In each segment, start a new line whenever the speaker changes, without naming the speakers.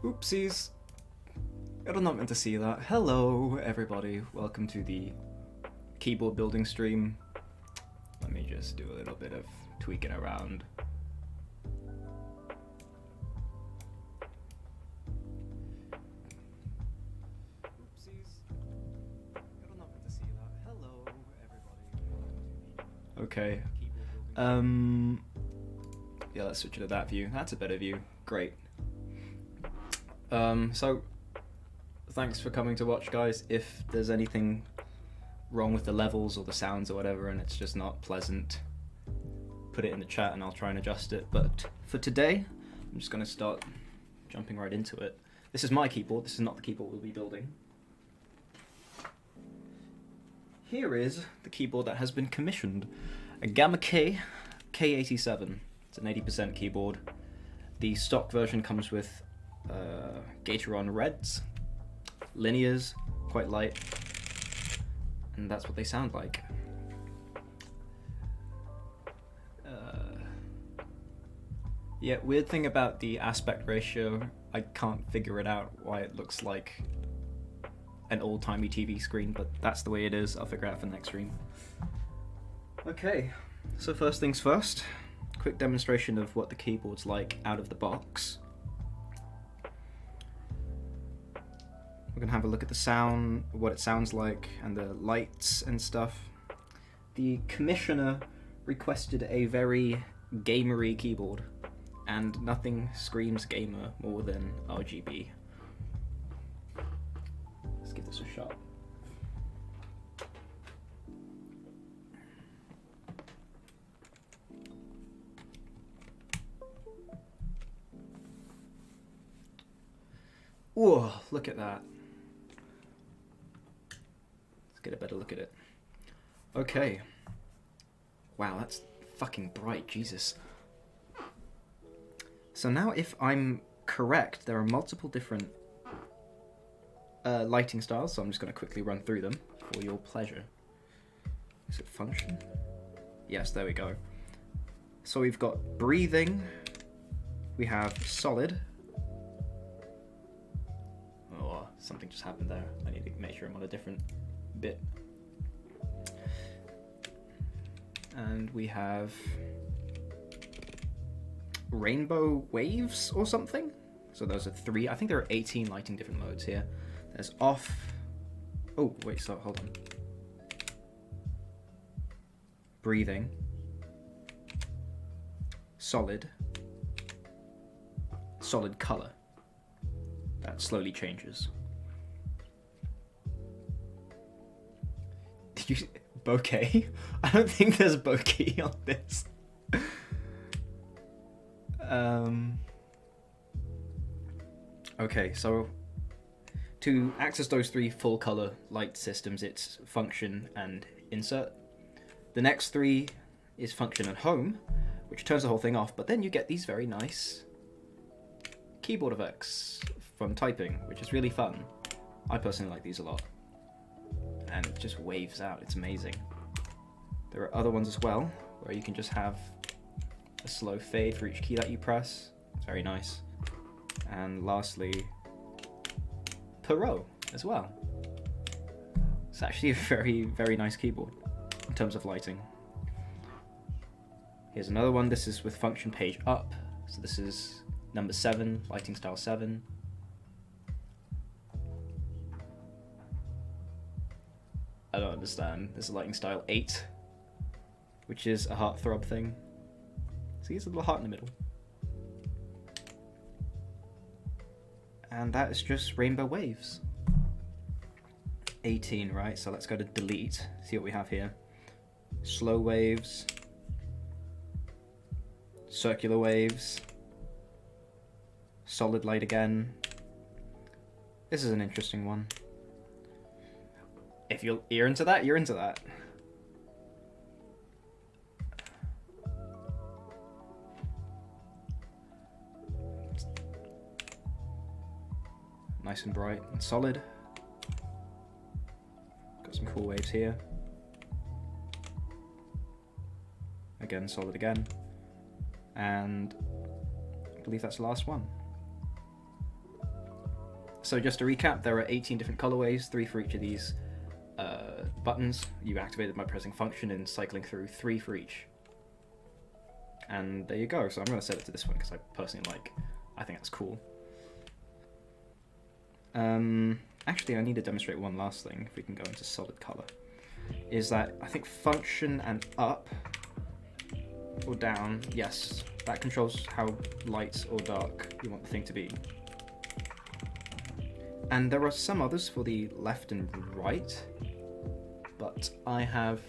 Oopsies. I did not meant to see that. Hello, everybody. Welcome to the keyboard building stream. Let me just do a little bit of tweaking around. Oopsies. I did not meant to see that. Hello, everybody. Okay. Yeah, let's switch it to that view. That's a better view. Great. So thanks for coming to watch, guys. If there's anything wrong with the levels or the sounds or whatever and it's just not pleasant, put it in the chat and I'll try and adjust it. But for today, I'm just going to start jumping right into it. This is my keyboard. This is not the keyboard we'll be building. Here is the keyboard that has been commissioned. A Gamakay K87. It's an 80% keyboard. The stock version comes with Gateron reds, linears, quite light, and that's what they sound like. Yeah, weird thing about the aspect ratio, I can't figure it out why it looks like an old-timey TV screen, but that's the way it is. I'll figure it out for the next stream. Okay, so first things first, quick demonstration of what the keyboard's like out of the box. We're going to have a look at the sound, what it sounds like, and the lights and stuff. The commissioner requested a very gamery keyboard, and nothing screams gamer more than RGB. Let's give this a shot. Whoa, look at that. Get a better look at it. Okay. Wow, that's fucking bright, Jesus. So now if I'm correct, there are multiple different lighting styles, so I'm just going to quickly run through them for your pleasure. Is it function? Yes, there we go. So we've got breathing, we have solid. Oh, something just happened there. I need to make sure I'm on a different bit. And we have rainbow waves or something. So those are 3. I think there are 18 lighting different modes here. There's off. Oh, wait, so hold on. Breathing. Solid. Solid color. That slowly changes. Bokeh? I don't think there's bokeh on this. Okay, so to access those 3 full color light systems, it's function and insert. The next 3 is function and home, which turns the whole thing off, but then you get these very nice keyboard effects from typing, which is really fun. I personally like these a lot. And it just waves out. It's amazing. There are other ones as well, where you can just have a slow fade for each key that you press. It's very nice. And lastly, per row as well. It's actually a very, very nice keyboard in terms of lighting. Here's another one. This is with function page up. So this is number 7, lighting style 7. I don't understand. This is lighting style 8, which is a heartthrob thing. See, it's a little heart in the middle. And that is just rainbow waves. 18, right? So let's go to delete, see what we have here. Slow waves. Circular waves. Solid light again. This is an interesting one. If you're into that, you're into that. Nice and bright and solid. Got some cool waves here. Again, solid again. And I believe that's the last one. So just to recap, there are 18 different colorways, 3 for each of these buttons. You activate them by pressing function and cycling through 3 for each. And there you go. So I'm going to set it to this one because I think that's cool. Actually, I need to demonstrate one last thing, if we can go into solid color. Is that I think function and up or down, yes, that controls how light or dark you want the thing to be. And there are some others for the left and right, but I have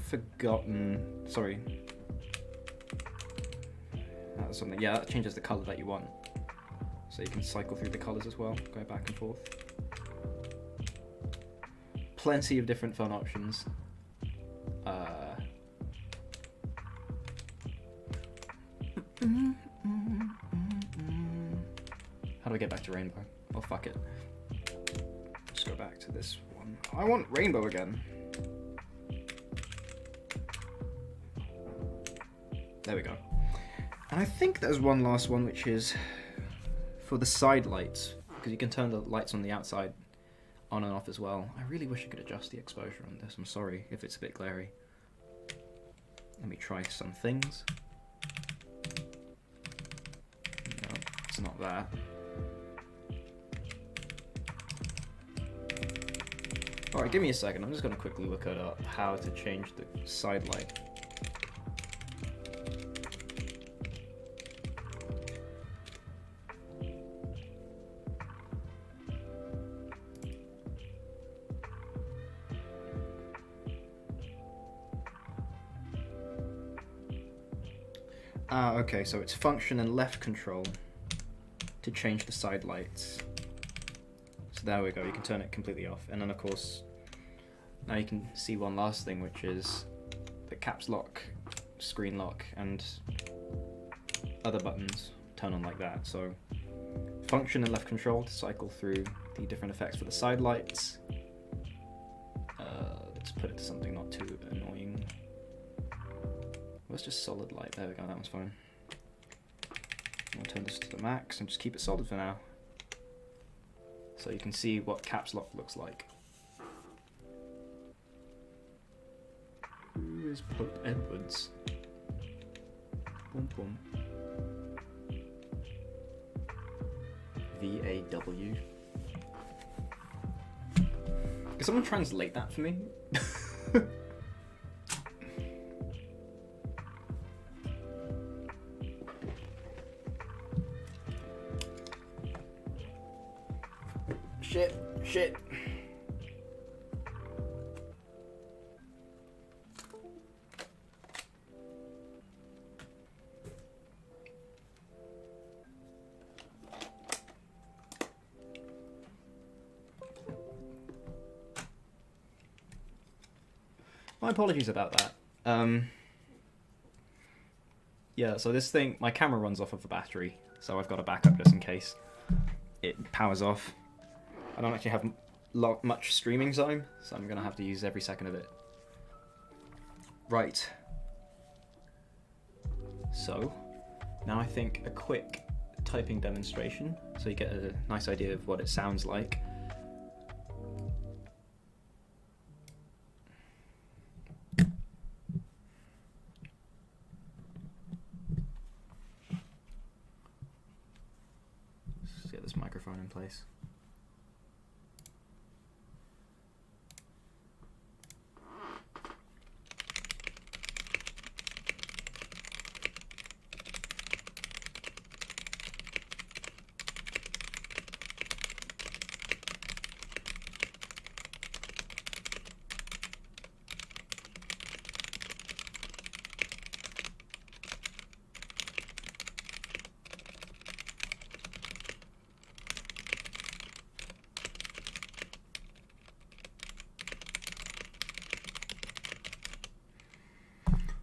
forgotten. Sorry. That's something. Yeah, that changes the color that you want. So you can cycle through the colors as well, go back and forth. Plenty of different fun options. How do I get back to rainbow? Oh, fuck it. Just go back to this one. I want rainbow again. There we go. And I think there's one last one, which is for the side lights, because you can turn the lights on the outside on and off as well. I really wish I could adjust the exposure on this. I'm sorry if it's a bit glary. Let me try some things. No, it's not that. Alright, give me a second. I'm just going to quickly look it up, how to change the side light. Okay, so it's function and left control to change the side lights. So there we go, you can turn it completely off. And then of course, now you can see one last thing, which is the caps lock, screen lock, and other buttons turn on like that. So function and left control to cycle through the different effects for the side lights. Let's put it to something not too annoying. Let's just solid light, there we go, that one's fine. I'll turn this to the max and just keep it solid for now. So you can see what caps lock looks like. Who is Pope Edwards? Boom boom. VAW. Can someone translate that for me? Shit. My apologies about that. Yeah, so this thing, my camera runs off of a battery, so I've got a backup just in case it powers off. I don't actually have much streaming time, so I'm going to have to use every second of it. Right. So, now I think a quick typing demonstration, so you get a nice idea of what it sounds like. Let's get this microphone in place.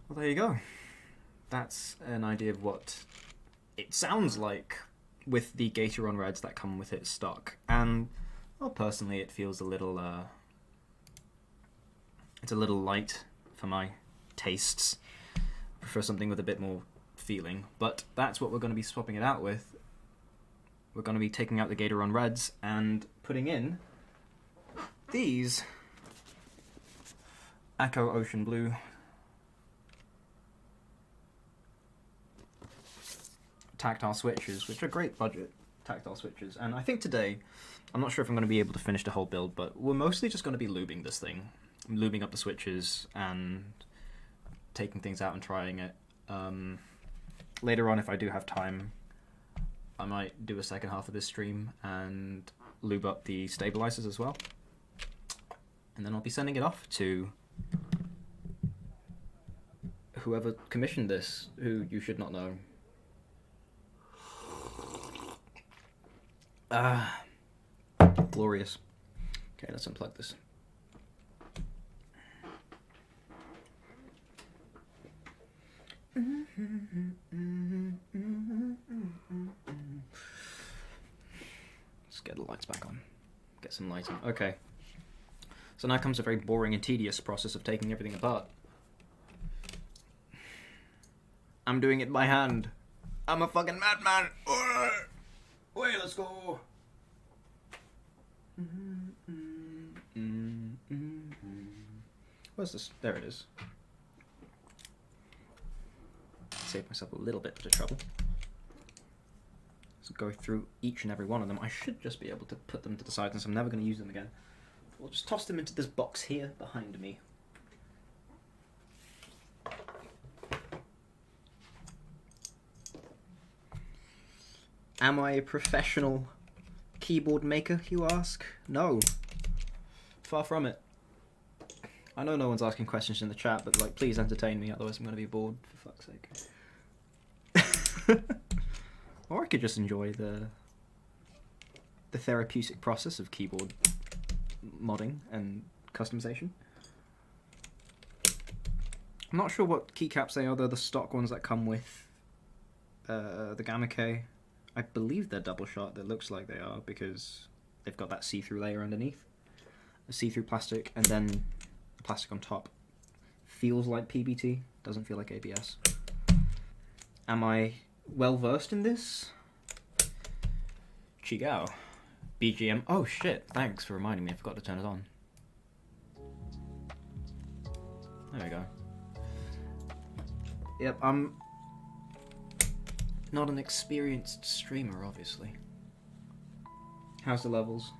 Well, there you go. That's an idea of what it sounds like with the Gateron Reds that come with it stock. And, well, personally, it feels a little, it's a little light for my tastes. I prefer something with a bit more feeling. But that's what we're going to be swapping it out with. we're going to be taking out the Gatoron Reds and putting in these Akko Ocean Blue tactile switches, which are great budget tactile switches. And I think today, I'm not sure if I'm going to be able to finish the whole build, but we're mostly just going to be lubing this thing. Lubing up the switches and taking things out and trying it. Later on, if I do have time, I might do a second half of this stream and lube up the stabilizers as well. And then I'll be sending it off to whoever commissioned this, who you should not know. Glorious. Okay, let's unplug this. Let's get the lights back on. Get some lighting. Okay. So now comes a very boring and tedious process of taking everything apart. I'm doing it by hand. I'm a fucking madman. Wait, let's go. Where's this? There it is. Save myself a little bit of trouble. Let's go through each and every one of them. I should just be able to put them to the side since I'm never going to use them again. We'll just toss them into this box here behind me. Am I a professional keyboard maker, you ask? No. Far from it. I know no one's asking questions in the chat, but like, please entertain me, otherwise I'm going to be bored, for fuck's sake. Or I could just enjoy the therapeutic process of keyboard modding and customization. I'm not sure what keycaps they are. They're the stock ones that come with the Gamakay. I believe they're Doubleshot. That looks like they are because they've got that see-through layer underneath. A see-through plastic and then plastic on top. Feels like PBT. Doesn't feel like ABS. Am I well versed in this? Chigao. BGM. Oh shit, thanks for reminding me. I forgot to turn it on. There we go. Yep, I'm not an experienced streamer, obviously. How's the levels?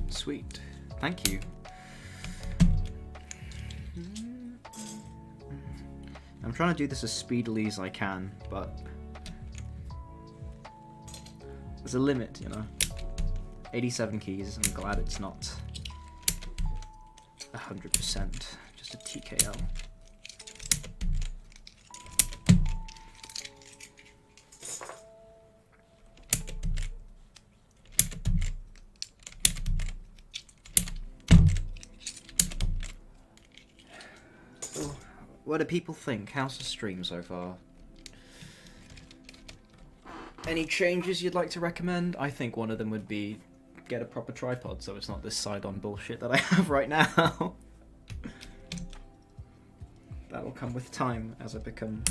Sweet. Thank you. I'm trying to do this as speedily as I can, but there's a limit, you know. 87 keys, I'm glad it's not 100%, just a TKL. What do people think? How's the stream so far? Any changes you'd like to recommend? I think one of them would be get a proper tripod so it's not this side-on bullshit that I have right now. That'll come with time as I become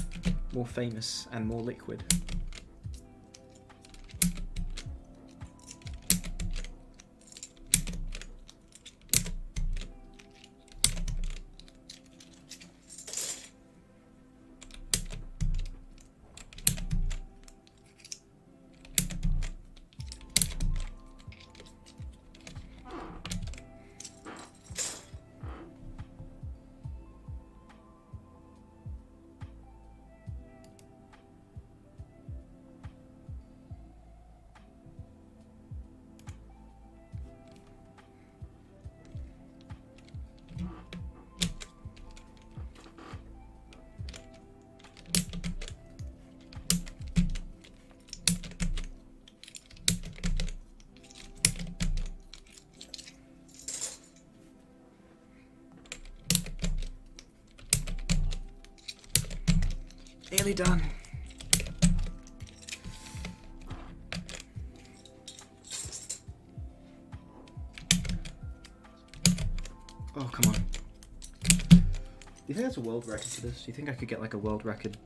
more famous and more liquid. Nearly done. Oh, come on. Do you think there's a world record for this? Do you think I could get like a world record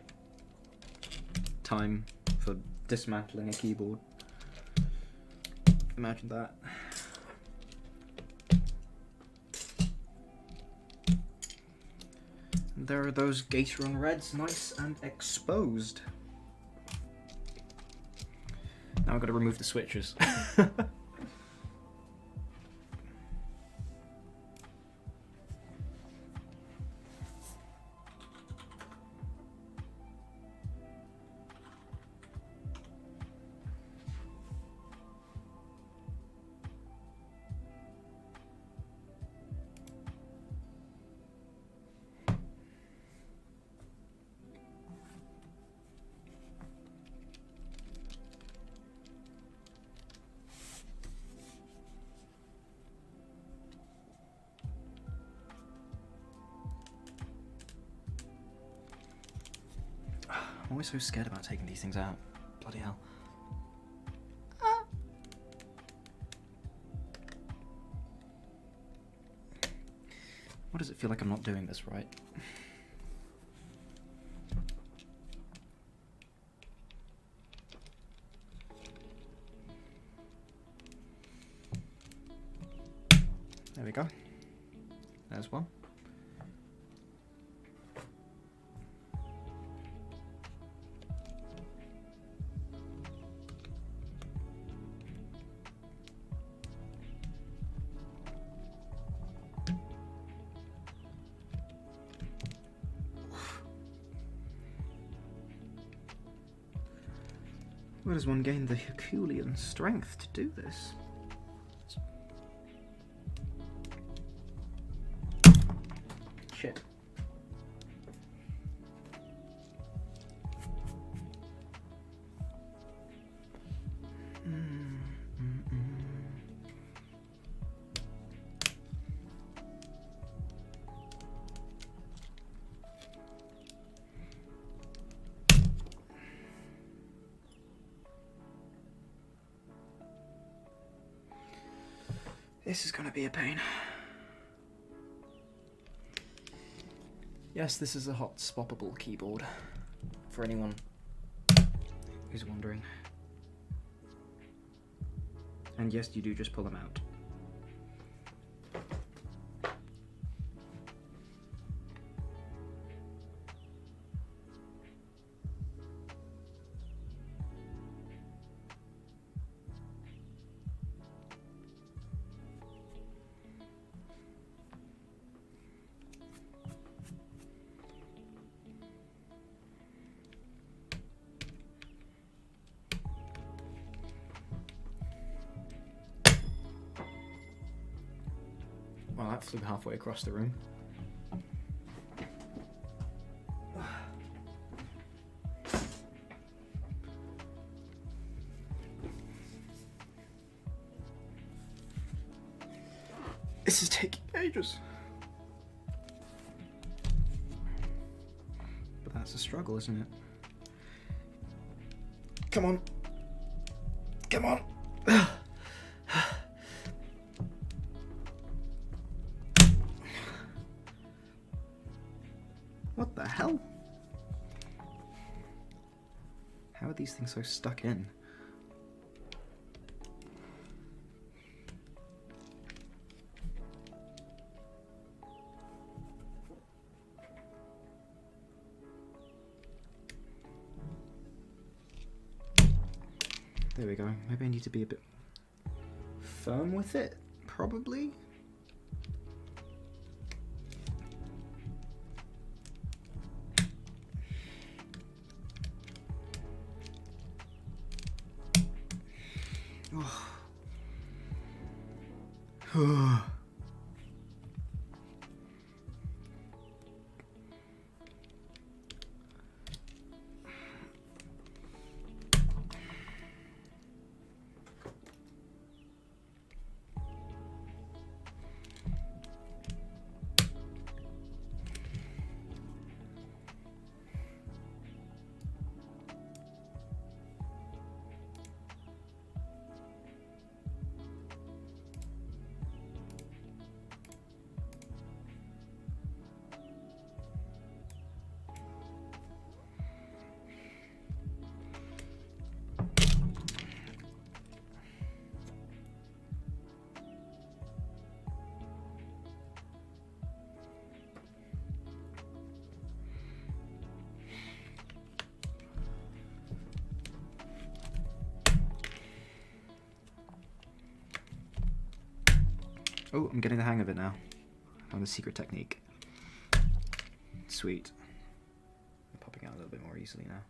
time for dismantling a keyboard? Imagine that. And there are those Gateron Reds, nice and exposed. Now I've got to remove the switches. I'm always so scared about taking these things out. Bloody hell. Why does it feel like I'm not doing this right? There we go. There's one. Where does one gain the Herculean strength to do this? Shit. This is gonna be a pain. Yes, this is a hot swappable keyboard, for anyone who's wondering. And yes, you do just pull them out. Well, that flew halfway across the room. This is taking ages. But that's a struggle, isn't it? Come on. Come on. What the hell? How are these things so stuck in? There we go. Maybe I need to be a bit firm with it, probably. Oh. Oh, I'm getting the hang of it now. I found the secret technique. Sweet. I'm popping out a little bit more easily now.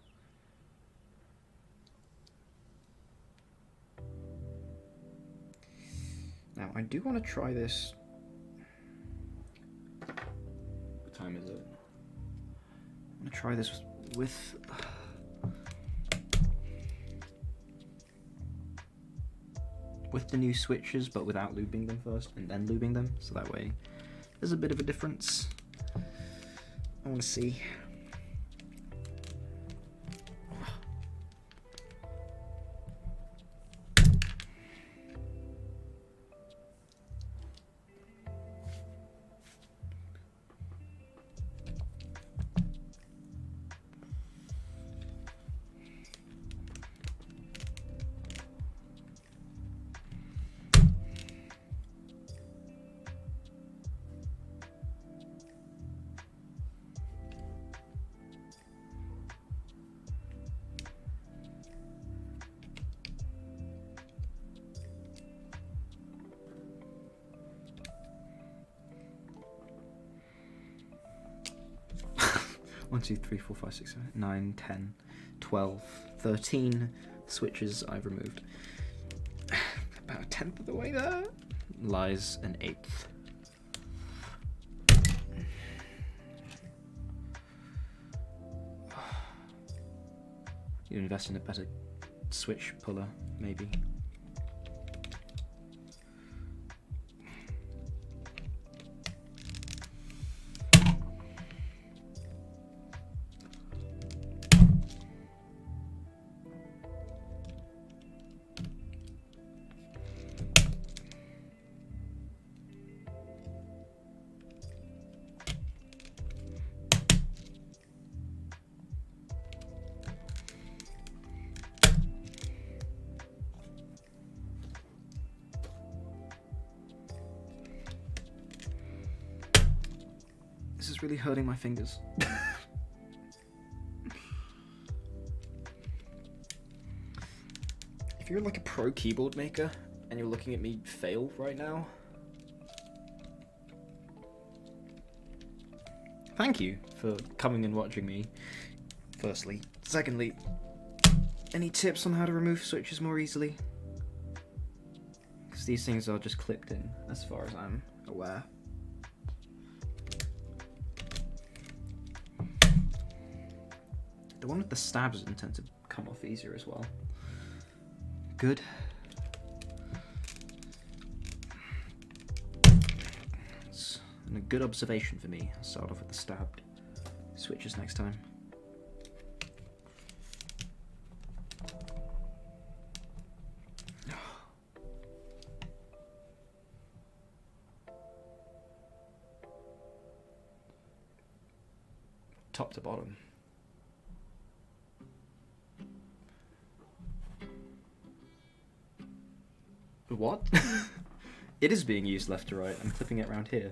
Now, I do want to try this. What time is it? I'm going to try this with... with the new switches, but without lubing them first, and then lubing them, so that way there's a bit of a difference. I want to see. One, two, three, four, five, six, 7, 9, 10, 12, 13 switches I've removed. About a tenth of the way there lies an eighth. You invest in a better switch puller, maybe. This is really hurting my fingers. If you're like a pro keyboard maker and you're looking at me fail right now, thank you for coming and watching me, firstly. Secondly, any tips on how to remove switches more easily? Because these things are just clipped in, as far as I'm aware. The one with the stabs tend to come off easier as well. Good. It's a good observation for me. I'll start off with the stabbed switches next time. Top to bottom. What? It is being used left to right. I'm clipping it around here.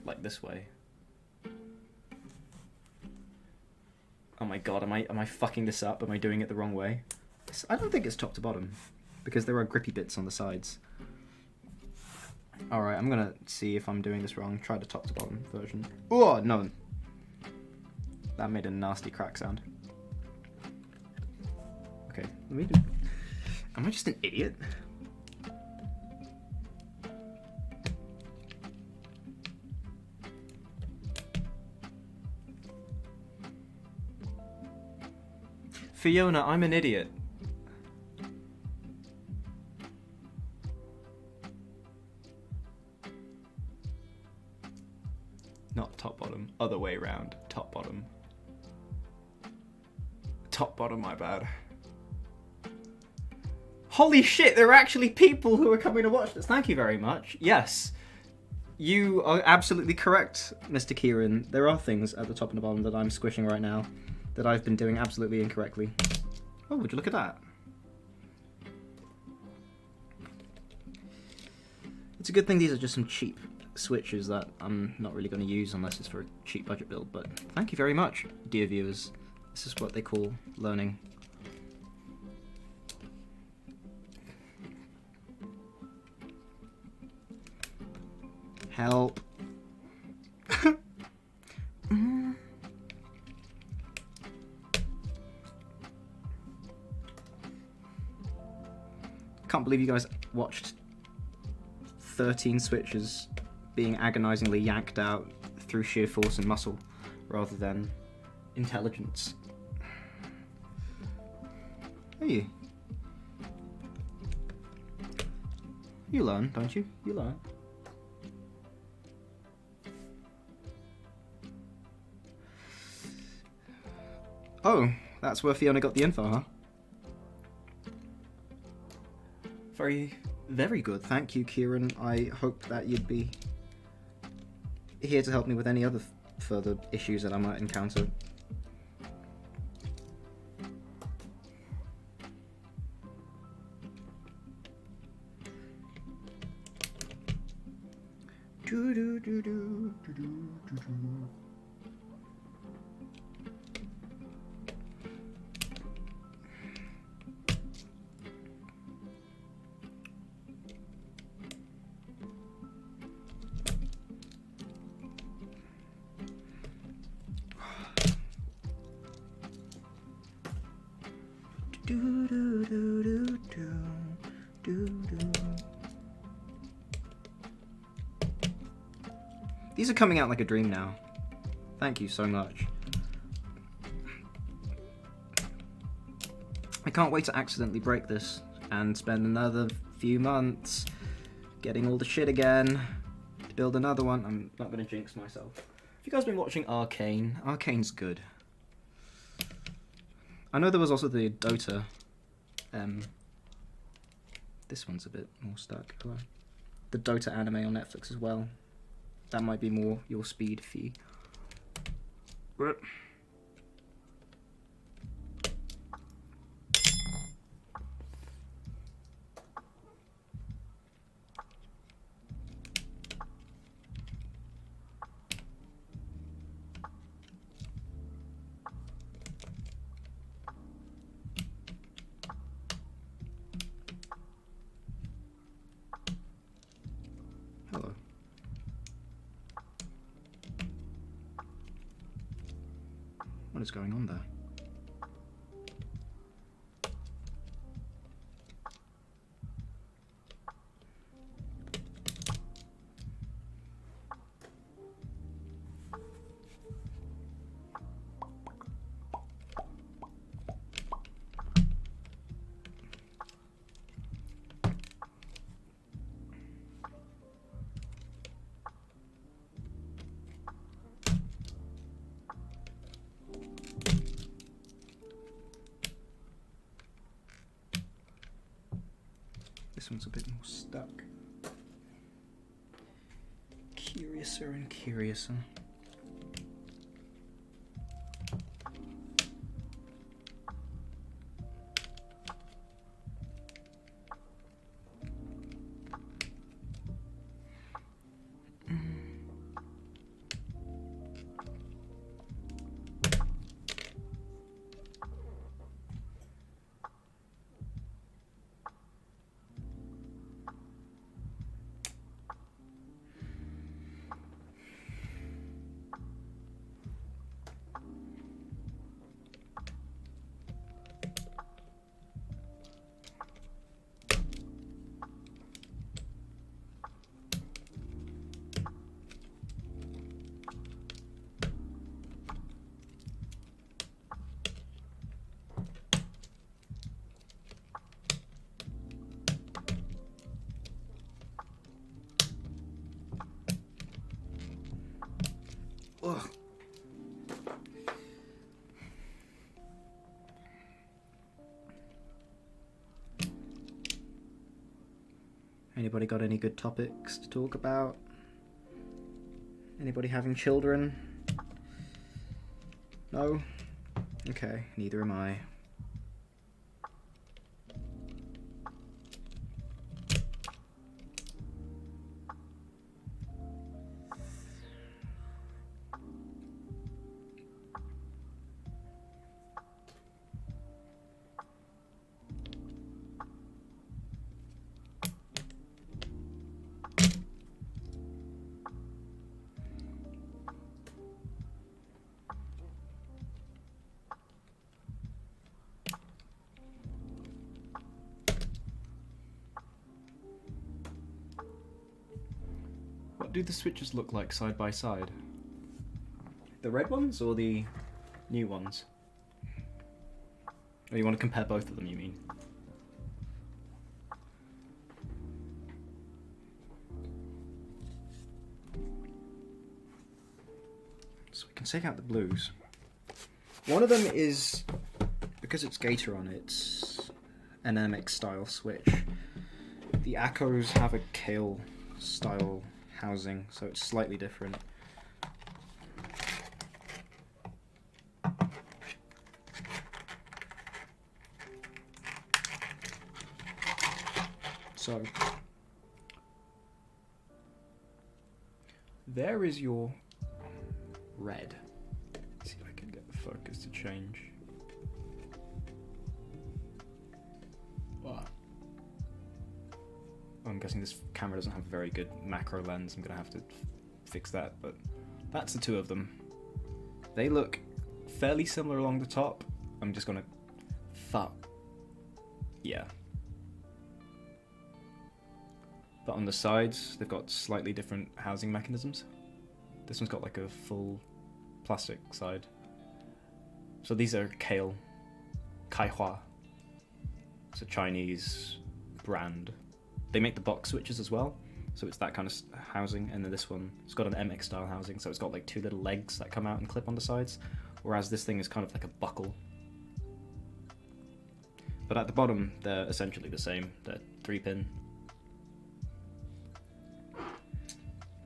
Like this way. Oh my god, am I fucking this up? Am I doing it the wrong way? I don't think it's top to bottom, because there are grippy bits on the sides. Alright, I'm gonna see if I'm doing this wrong. Try the top to bottom version. Oh, no. That made a nasty crack sound. Okay, let me do... Am I just an idiot? Fiona, I'm an idiot. Not top bottom, other way around. Top bottom. Top bottom, my bad. Holy shit, there are actually people who are coming to watch this. Thank you very much. Yes, you are absolutely correct, Mr. Kieran. There are things at the top and the bottom that I'm squishing right now that I've been doing absolutely incorrectly. Oh, would you look at that? It's a good thing these are just some cheap switches that I'm not really going to use unless it's for a cheap budget build, but thank you very much, dear viewers. This is what they call learning. Help. Can't believe you guys watched 13 switches being agonizingly yanked out through sheer force and muscle rather than intelligence. Hey. You learn, don't you? You learn. Oh, that's where Fiona got the info, huh? Very good. Thank you, Kieran. I hope that you'd be here to help me with any other further issues that I might encounter. These are coming out like a dream now. Thank you so much. I can't wait to accidentally break this and spend another few months getting all the shit again to build another one. I'm not going to jinx myself. Have you guys been watching Arcane? Arcane's good. I know there was also the Dota. This one's a bit more stuck. Hello. The Dota anime on Netflix as well. That might be more your speed fee. Hello. What is going on there? This one's a bit more stuck. Curiouser and curiouser. Ugh. Anybody got any good topics to talk about? Anybody having children? No? Okay, neither am I. What do the switches look like side by side? The red ones or the new ones? Or you want to compare both of them, you mean? So we can take out the blues. One of them is, because it's Gateron, it's an MX style switch. The Akkos have a Kale style housing, so it's slightly different. So, there is your red. Let's see if I can get the focus to change. Wow. I'm guessing this camera doesn't have a very good macro lens. I'm going to have to fix that, but that's the two of them. They look fairly similar along the top. I'm just going to yeah. But on the sides, they've got slightly different housing mechanisms. This one's got like a full plastic side. So these are Kale, Kaihua. It's a Chinese brand. They make the box switches as well, so it's that kind of housing. And then this one, it's got an MX style housing, so it's got like two little legs that come out and clip on the sides, whereas this thing is kind of like a buckle. But at the bottom, they're essentially the same. They're 3-pin.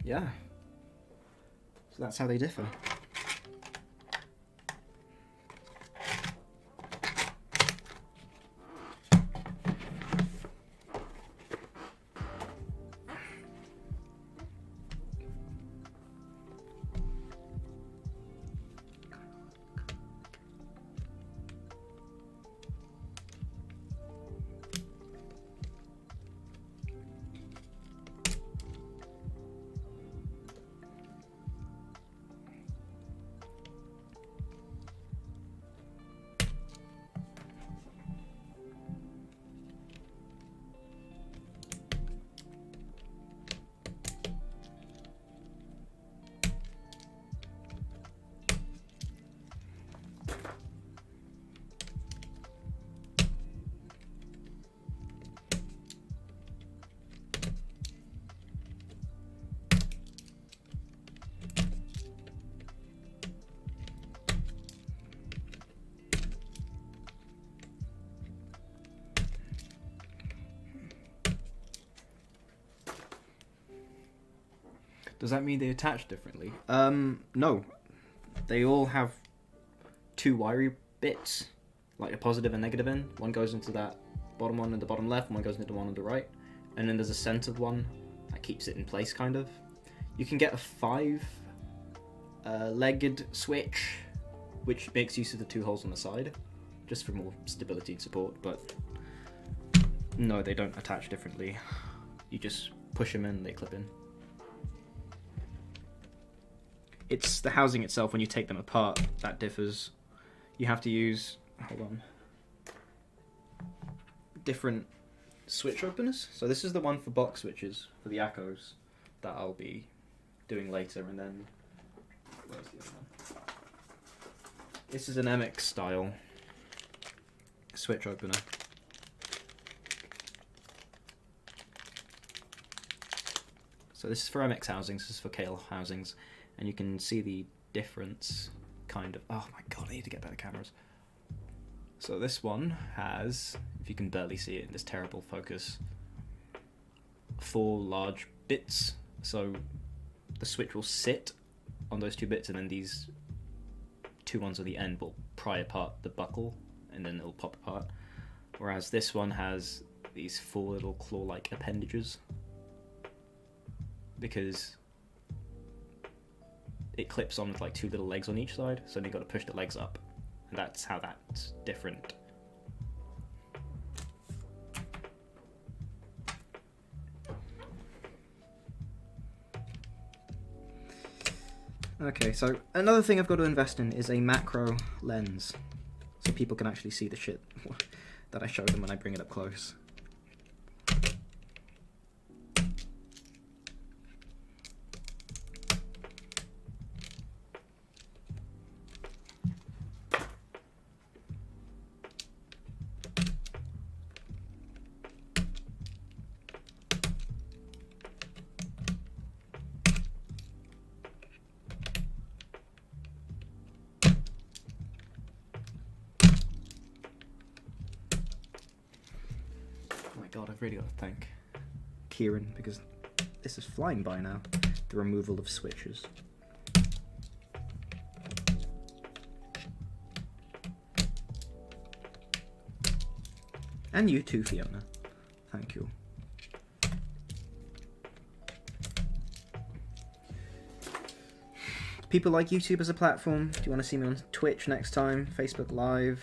Yeah. So that's how they differ. Does that mean they attach differently? No. They all have two wiry bits, like a positive and negative end. One goes into that bottom one in the bottom left, and one goes into the one on the right. And then there's a centered one that keeps it in place, kind of. You can get a 5-legged switch, which makes use of the two holes on the side, just for more stability and support, but no, they don't attach differently. You just push them in, they clip in. It's the housing itself, when you take them apart, that differs. You have to use, hold on, different switch openers. So this is the one for box switches, for the Akkos, that I'll be doing later, and then, where's the other one? This is an MX style switch opener. So this is for MX housings, this is for Kale housings. And you can see the difference, kind of. Oh my god, I need to get better cameras. So this one has, if you can barely see it in this terrible focus, 4 large bits. So the switch will sit on those 2 bits, and then these 2 ones at the end will pry apart the buckle, and then it'll pop apart. Whereas this one has these 4 little claw-like appendages, because it clips on with like 2 little legs on each side, so you've got to push the legs up, and that's how that's different. Okay, so another thing I've got to invest in is a macro lens, so people can actually see the shit that I show them when I bring it up close. god, I've really got to thank Kieran, because this is flying by now. The removal of switches. And you too, Fiona. Thank you. People like YouTube as a platform. Do you want to see me on Twitch next time? Facebook Live?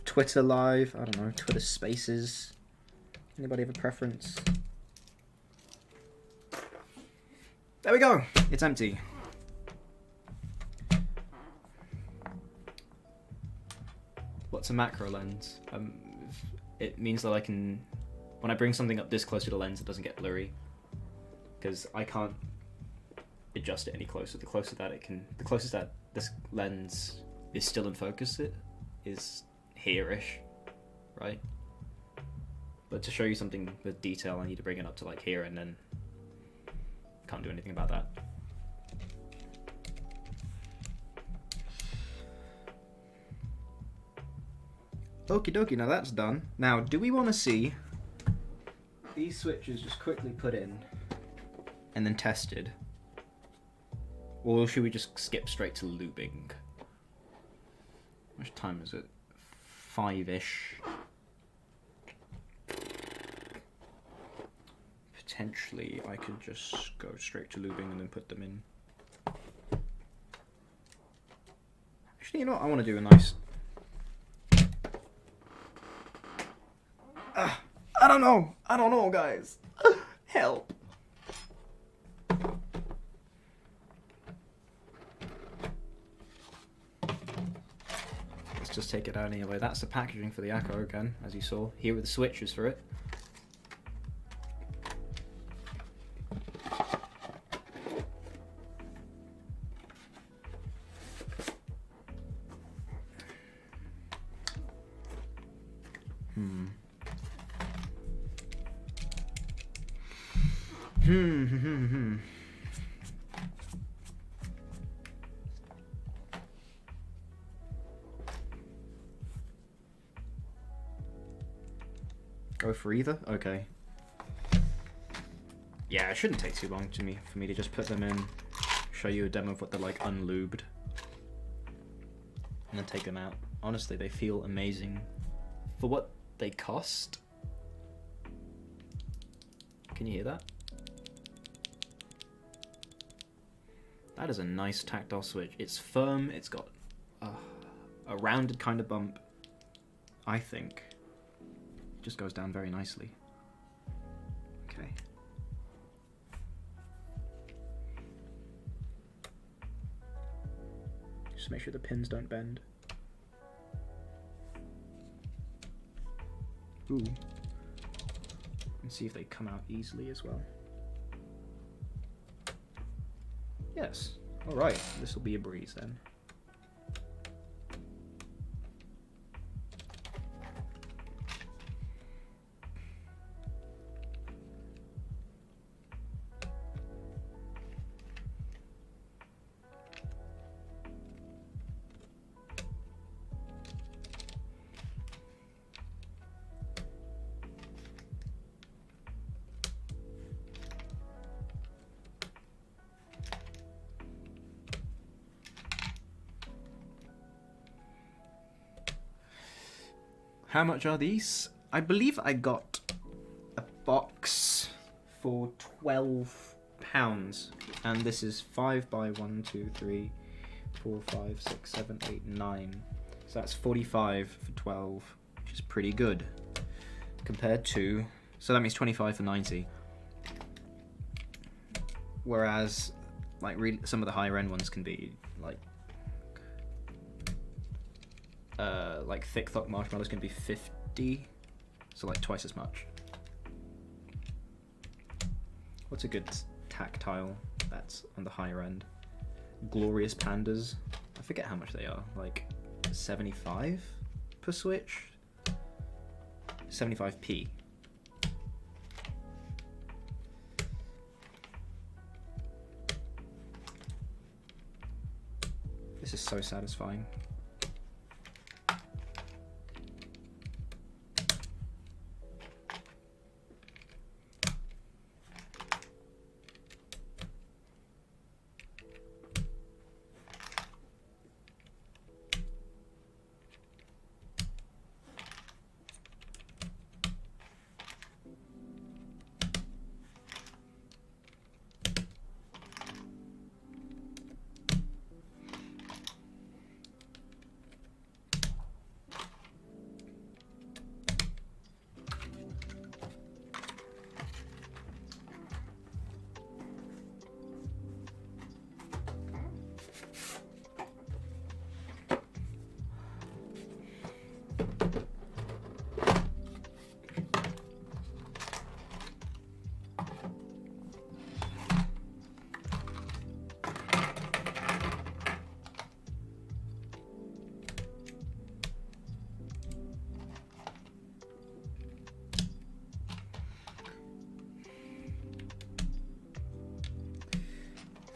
Twitter Live? I don't know. Twitter Spaces? Anybody have a preference? There we go. It's empty. What's a macro lens? It means that I can, when I bring something up this close to the lens, it doesn't get blurry, because I can't adjust it any closer. The closest that this lens is still in focus, it is here-ish, right? But to show you something with detail, I need to bring it up to like here, and then can't do anything about that. Okie dokie, now that's done. Now, do we want to see these switches just quickly put in and then tested? Or should we just skip straight to lubing? How much time is it? 5-ish. Potentially, I could just go straight to lubing and then put them in. Actually, you know what? I want to do a nice... I don't know, guys. Help. Let's just take it out anyway. That's the packaging for the Akko again, as you saw. Here are the switches for it. Go for either? Okay. Yeah, it shouldn't take too long for me to just put them in, show you a demo of what they're like unlubed, and then take them out. Honestly, they feel amazing for what they cost. Can you hear that? That is a nice tactile switch. It's firm, it's got a rounded kind of bump, I think. It just goes down very nicely. Okay. Just make sure the pins don't bend. Ooh. And see if they come out easily as well. Yes. Alright, this will be a breeze then. How much are these? I believe I got a box for £12, and this is 5 by 1, 2, 3, 4, 5, 6, 7, 8, 9. So that's 45 for 12, which is pretty good compared to. So that means 25 for 90. Whereas, like, some of the higher end ones can be like thick Thock marshmallows can be 50, so like twice as much. What's a good tactile that's on the higher end? Glorious Pandas. I forget how much they are, like 75 per switch? 75p. This is so satisfying.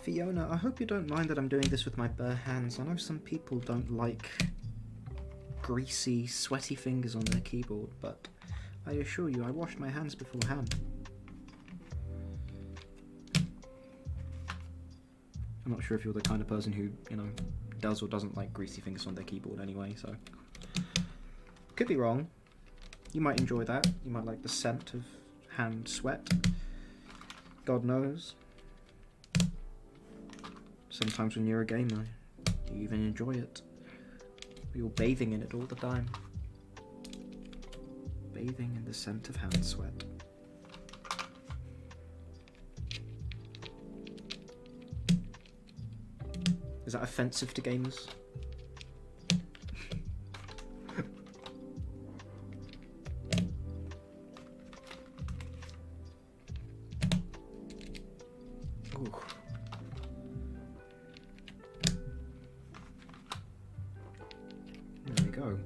Fiona, I hope you don't mind that I'm doing this with my bare hands. I know some people don't like greasy, sweaty fingers on their keyboard, but I assure you, I washed my hands beforehand. I'm not sure if you're the kind of person who, you know, does or doesn't like greasy fingers on their keyboard anyway, so... Could be wrong. You might enjoy that. You might like the scent of hand sweat. God knows. Sometimes when you're a gamer, you even enjoy it. You're bathing in it all the time. Bathing in the scent of hand sweat. Is that offensive to gamers? Ooh. There we go.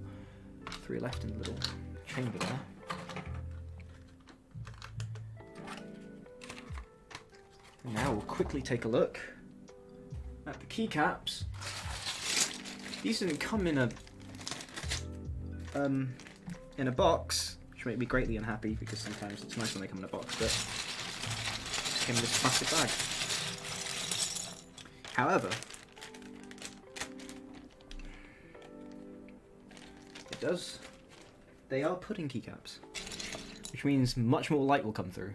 3 left in the little chamber there. And now we'll quickly take a look at the keycaps. These didn't come in a box, which made me greatly unhappy because sometimes it's nice when they come in a box, but it came in this plastic bag. However, they are pudding keycaps, which means much more light will come through.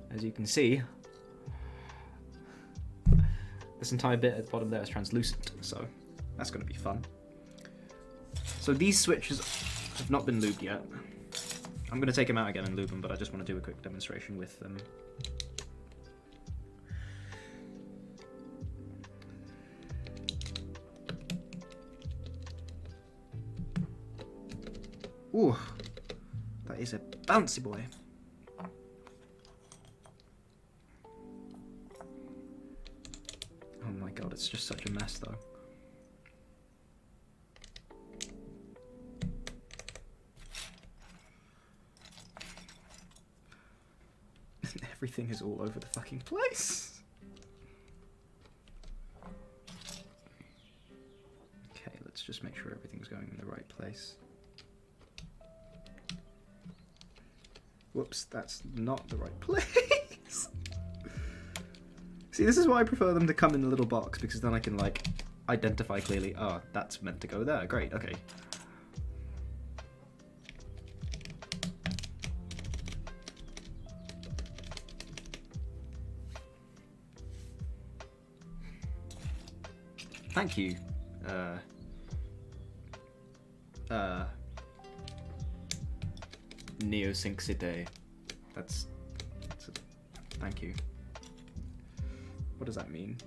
As you can see, this entire bit at the bottom there is translucent, so that's going to be fun. So these switches have not been lubed yet. I'm going to take them out again and lube them, but I just want to do a quick demonstration with them. Ooh, that is a bouncy boy. Oh my god, it's just such a mess though. Everything is all over the fucking place. Okay, let's just make sure everything's going in the right place. Whoops, that's not the right place. See, this is why I prefer them to come in a little box, because then I can, like, identify clearly, oh, that's meant to go there. Great, okay. Thank you. Neosync City. That's a, thank you. What does that mean?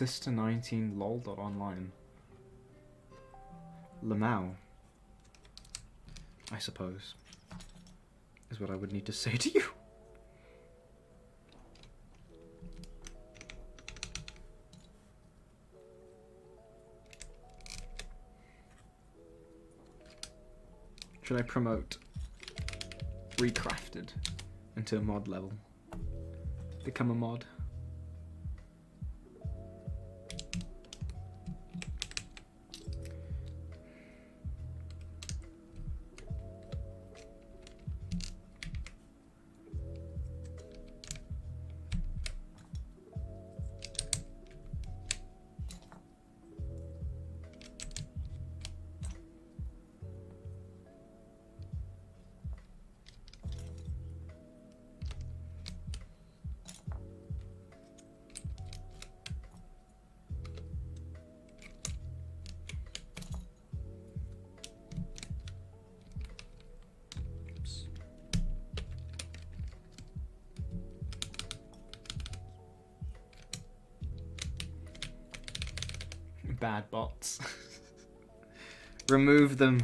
Sister19 lol.online. Lamau, I suppose, is what I would need to say to you. Should I promote Recrafted into a mod level? Become a mod? Bad bots. Remove them.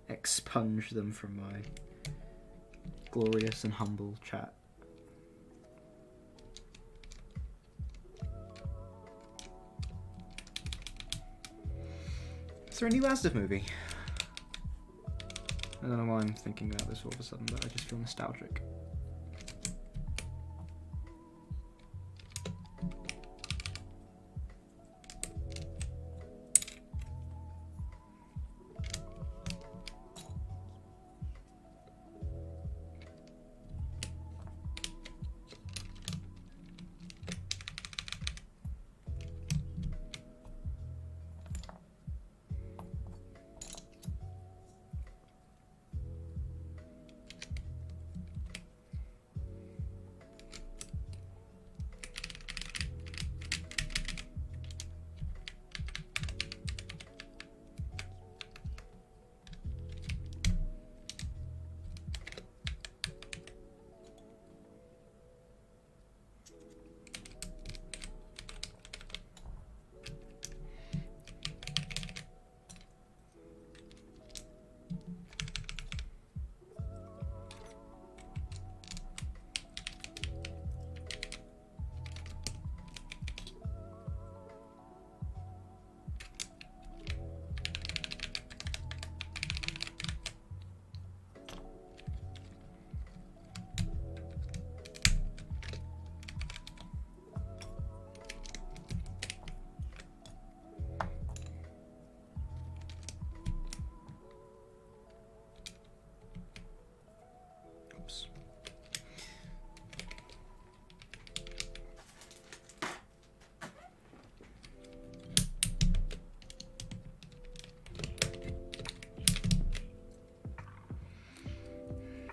Expunge them from my glorious and humble chat. Is there a new Asda movie? I don't know why I'm thinking about this all of a sudden, but I just feel nostalgic.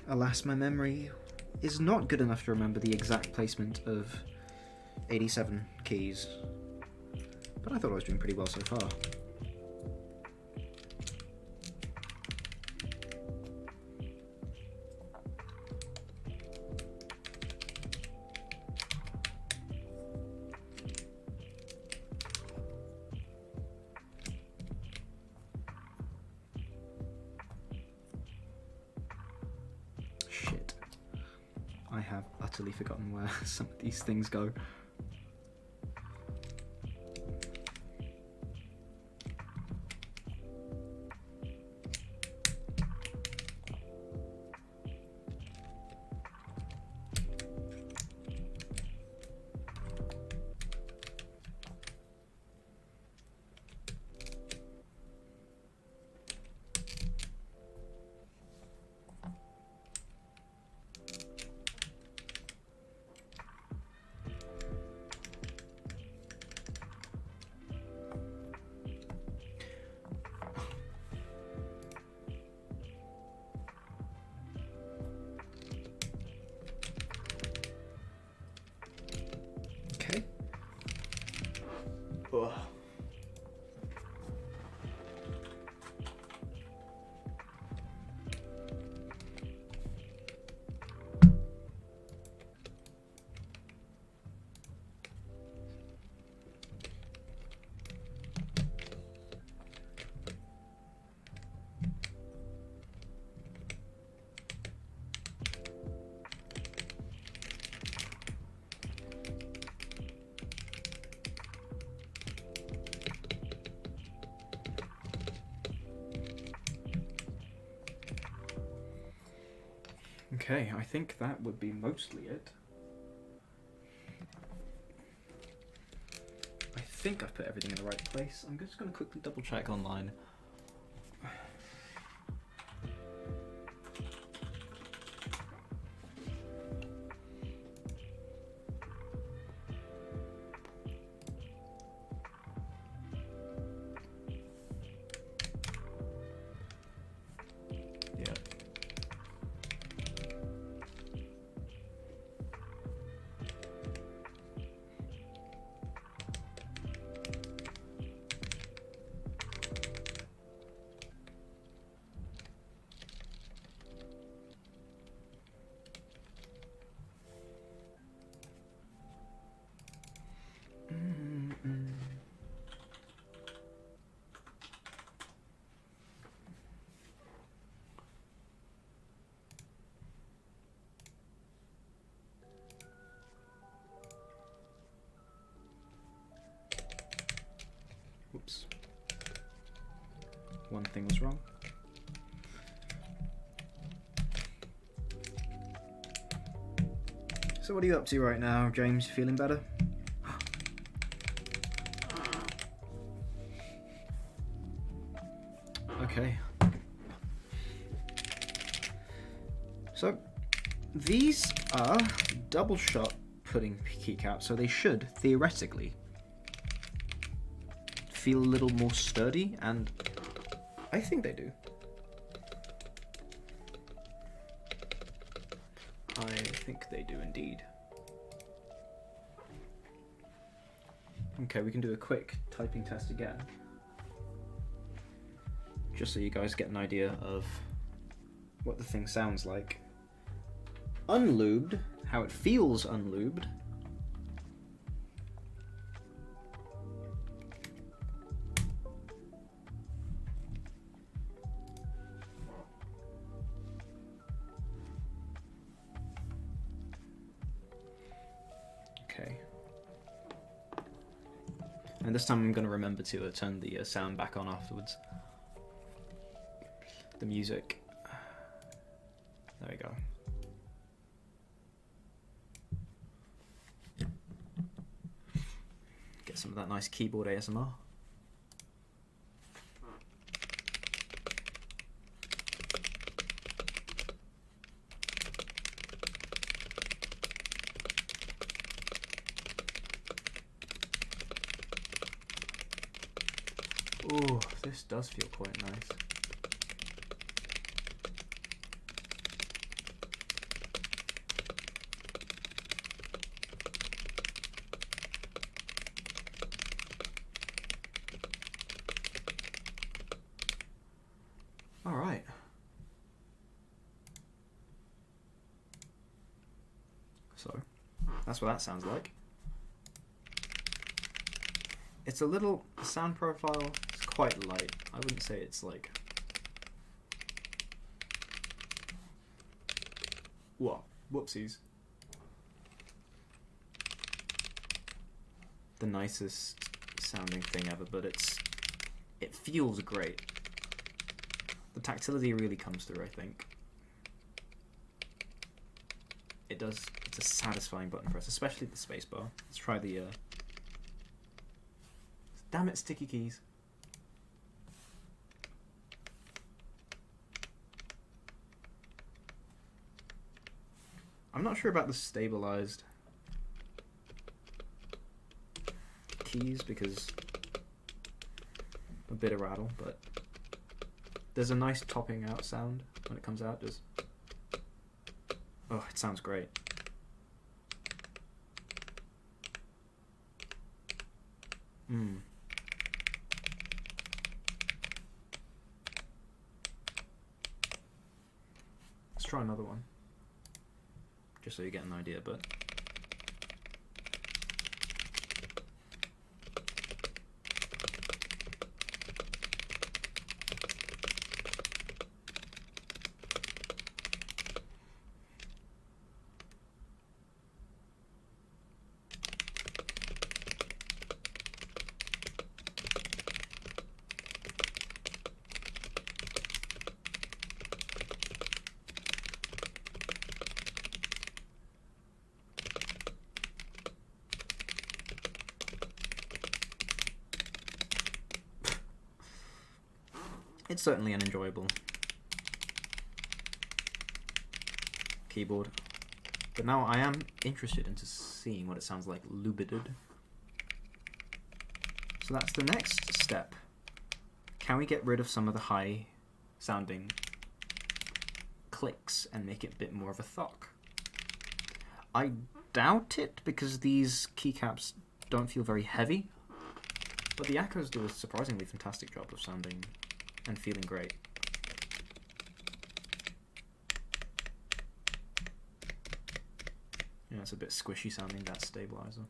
Alas, my memory is not good enough to remember the exact placement of 87 keys, but I thought I was doing pretty well so far. Forgotten where some of these things go. Ugh. Okay, I think that would be mostly it. I think I've put everything in the right place. I'm just going to quickly double check online. Whoops. One thing was wrong. So what are you up to right now, James? Feeling better? Okay. So these are Doubleshot pudding keycaps, so they should theoretically feel a little more sturdy, and I think they do. I think they do indeed. Okay, we can do a quick typing test again, just so you guys get an idea of what the thing sounds like. Unlubed, how it feels unlubed. Okay. And this time I'm going to remember to turn the sound back on afterwards. The music. There we go. Get some of that nice keyboard ASMR. Oh, this does feel quite nice. All right. So, that's what that sounds like. It's a little, the sound profile is quite light. I wouldn't say it's like, what? Whoopsies. The nicest sounding thing ever, but it feels great. The tactility really comes through, I think. It does, it's a satisfying button press, especially the spacebar. Let's try the, damn it, sticky keys. I'm not sure about the stabilized keys because a bit of rattle, but there's a nice topping out sound when it comes out. Just, oh, it sounds great. Let's try another one, just so you get an idea, but It's certainly an enjoyable keyboard. But now I am interested into seeing what it sounds like lubricated. So that's the next step. Can we get rid of some of the high sounding clicks and make it a bit more of a thok? I doubt it, because these keycaps don't feel very heavy, but the Akkos do a surprisingly fantastic job of sounding and feeling great. Yeah, it's a bit squishy sounding, that stabilizer.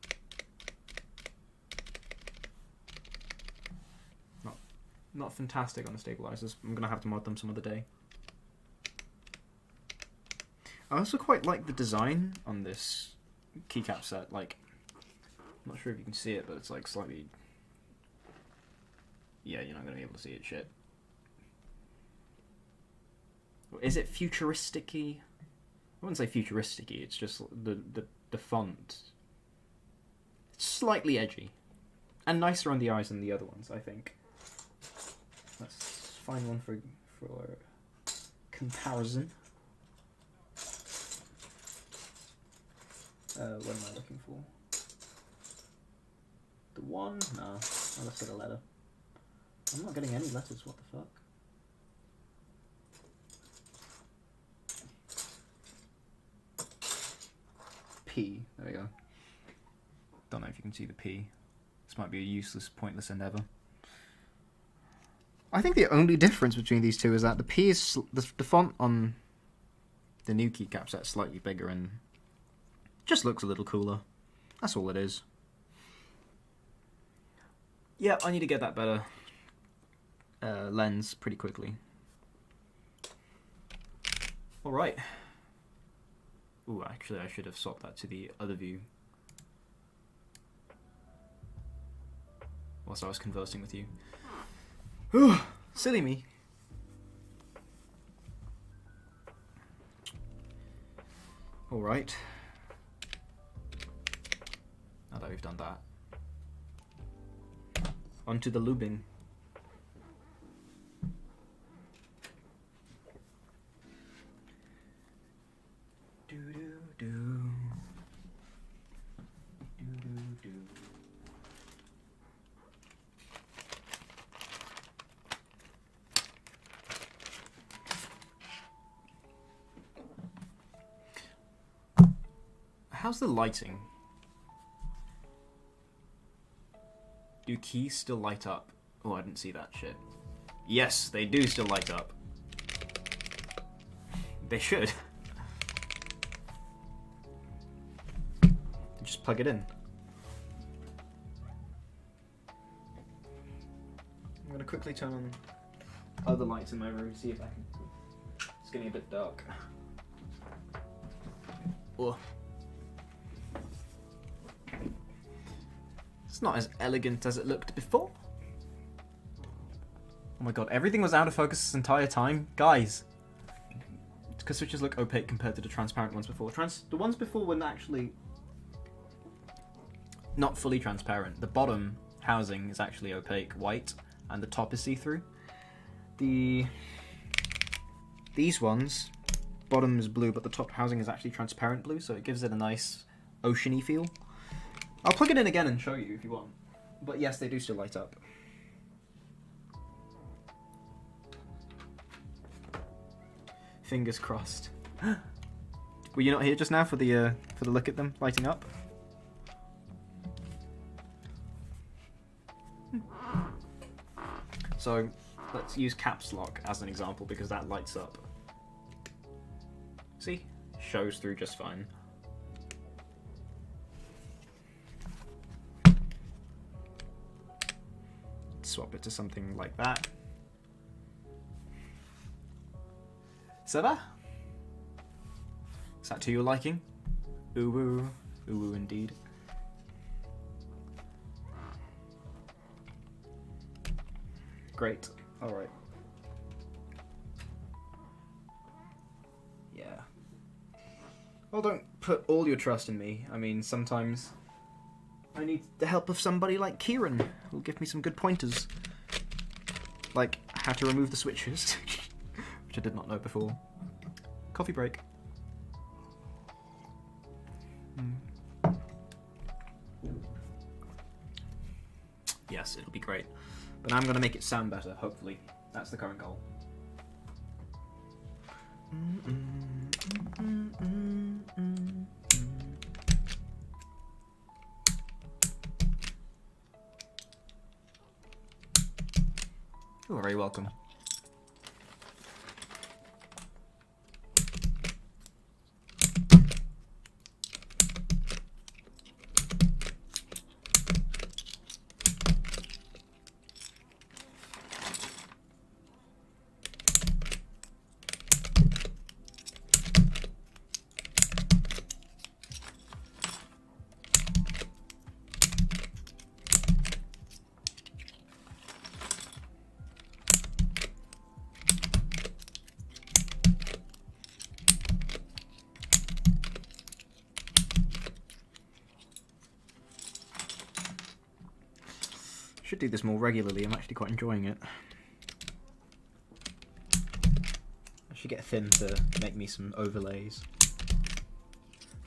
Not fantastic on the stabilizers. I'm gonna have to mod them some other day. I also quite like the design on this keycap set. Like, I'm not sure if you can see it, but it's like slightly... Yeah, you're not gonna be able to see it, shit. Is it futuristic-y? I wouldn't say futuristic-y, it's just the font. It's slightly edgy. And nicer on the eyes than the other ones, I think. Let's find one for comparison. What am I looking for? The one? No, I left it a letter. I'm not getting any letters, what the fuck? P, there we go. Don't know if you can see the P. This might be a useless, pointless endeavour. I think the only difference between these two is that the P is the font on the new keycap set is slightly bigger and just looks a little cooler. That's all it is. Yeah, I need to get that better lens pretty quickly. Alright. Ooh, actually I should have swapped that to the other view whilst I was conversing with you. Ooh, silly me. Alright. Now that we've done that, onto the lubing. How's the lighting? Do keys still light up? Oh, I didn't see that shit. Yes, they do still light up. They should. Just plug it in. I'm gonna quickly turn on other lights in my room, see if I can... It's getting a bit dark. Oh. It's not as elegant as it looked before. Oh my god, everything was out of focus this entire time? Guys! Because switches look opaque compared to the transparent ones before. The ones before were actually not fully transparent. The bottom housing is actually opaque white, and the top is see-through. These ones, bottom is blue, but the top housing is actually transparent blue, so it gives it a nice ocean-y feel. I'll plug it in again and show you if you want. But yes, they do still light up. Fingers crossed. Were you not here just now for the look at them lighting up? So let's use caps lock as an example because that lights up. See? Shows through just fine. Swap it to something like that. Ça va? Is that to your liking? Ooh, ooh, indeed. Great. Alright. Yeah. Well, don't put all your trust in me. I mean, sometimes I need the help of somebody like Kieran, who'll give me some good pointers. Like how to remove the switches, which I did not know before. Coffee break. Yes, it'll be great. But now I'm going to make it sound better, hopefully. That's the current goal. You're very welcome. Should do this more regularly. I'm actually quite enjoying it. I should get Finn to make me some overlays.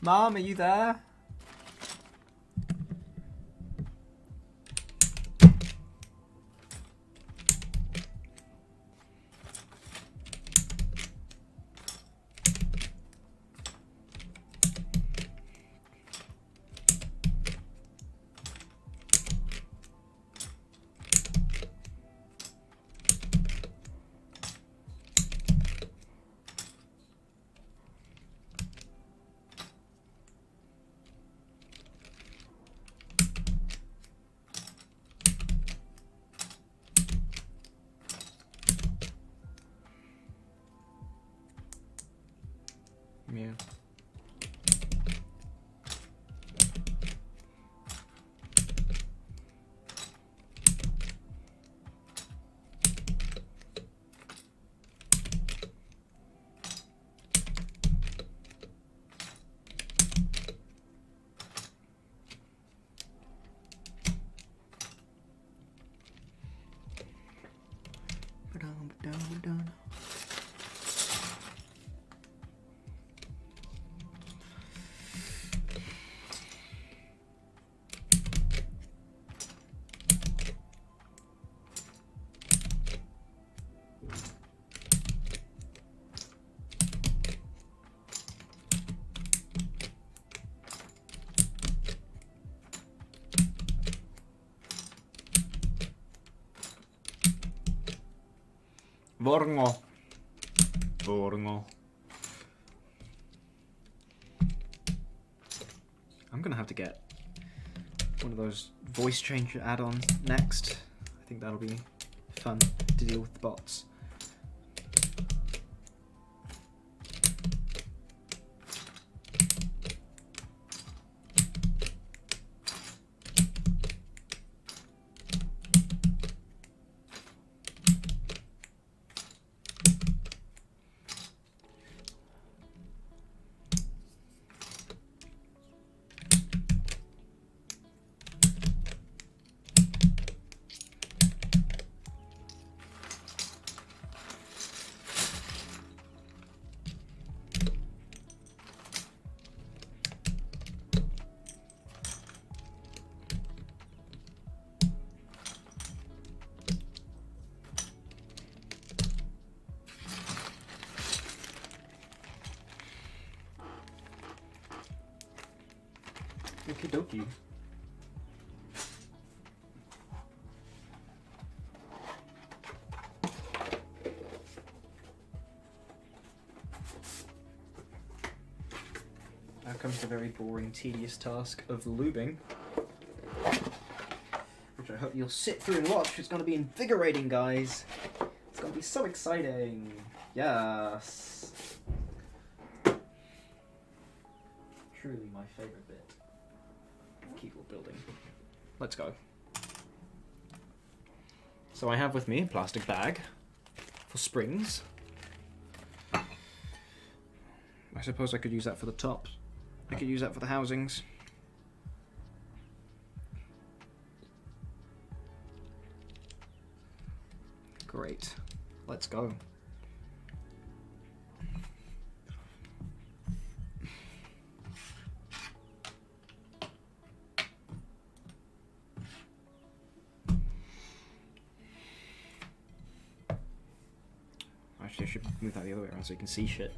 Mom, are you there? Yeah. Vorngo. I'm gonna have to get one of those voice changer add-ons next. I think that'll be fun to deal with the bots. Okie dokie. Now comes the very boring, tedious task of lubing, which I hope you'll sit through and watch. It's going to be invigorating, guys. It's going to be so exciting. Yes. Truly my favourite bit. Keyboard building. Let's go. So I have with me a plastic bag for springs. I suppose I could use that for the top. I could use that for the housings. Great. Let's go. Actually, I should move that the other way around so you can see shit.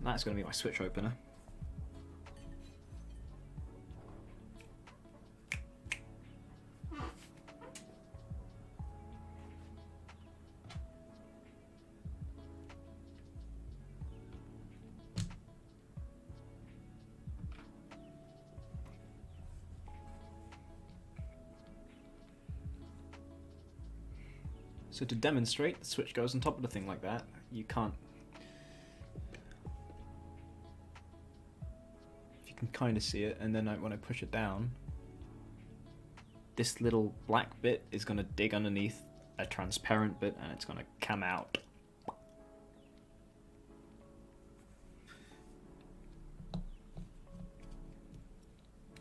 That's going to be my switch opener. So to demonstrate, the switch goes on top of the thing like that. You can't... If you can kind of see it, and then when I push it down, this little black bit is going to dig underneath a transparent bit, and it's going to come out.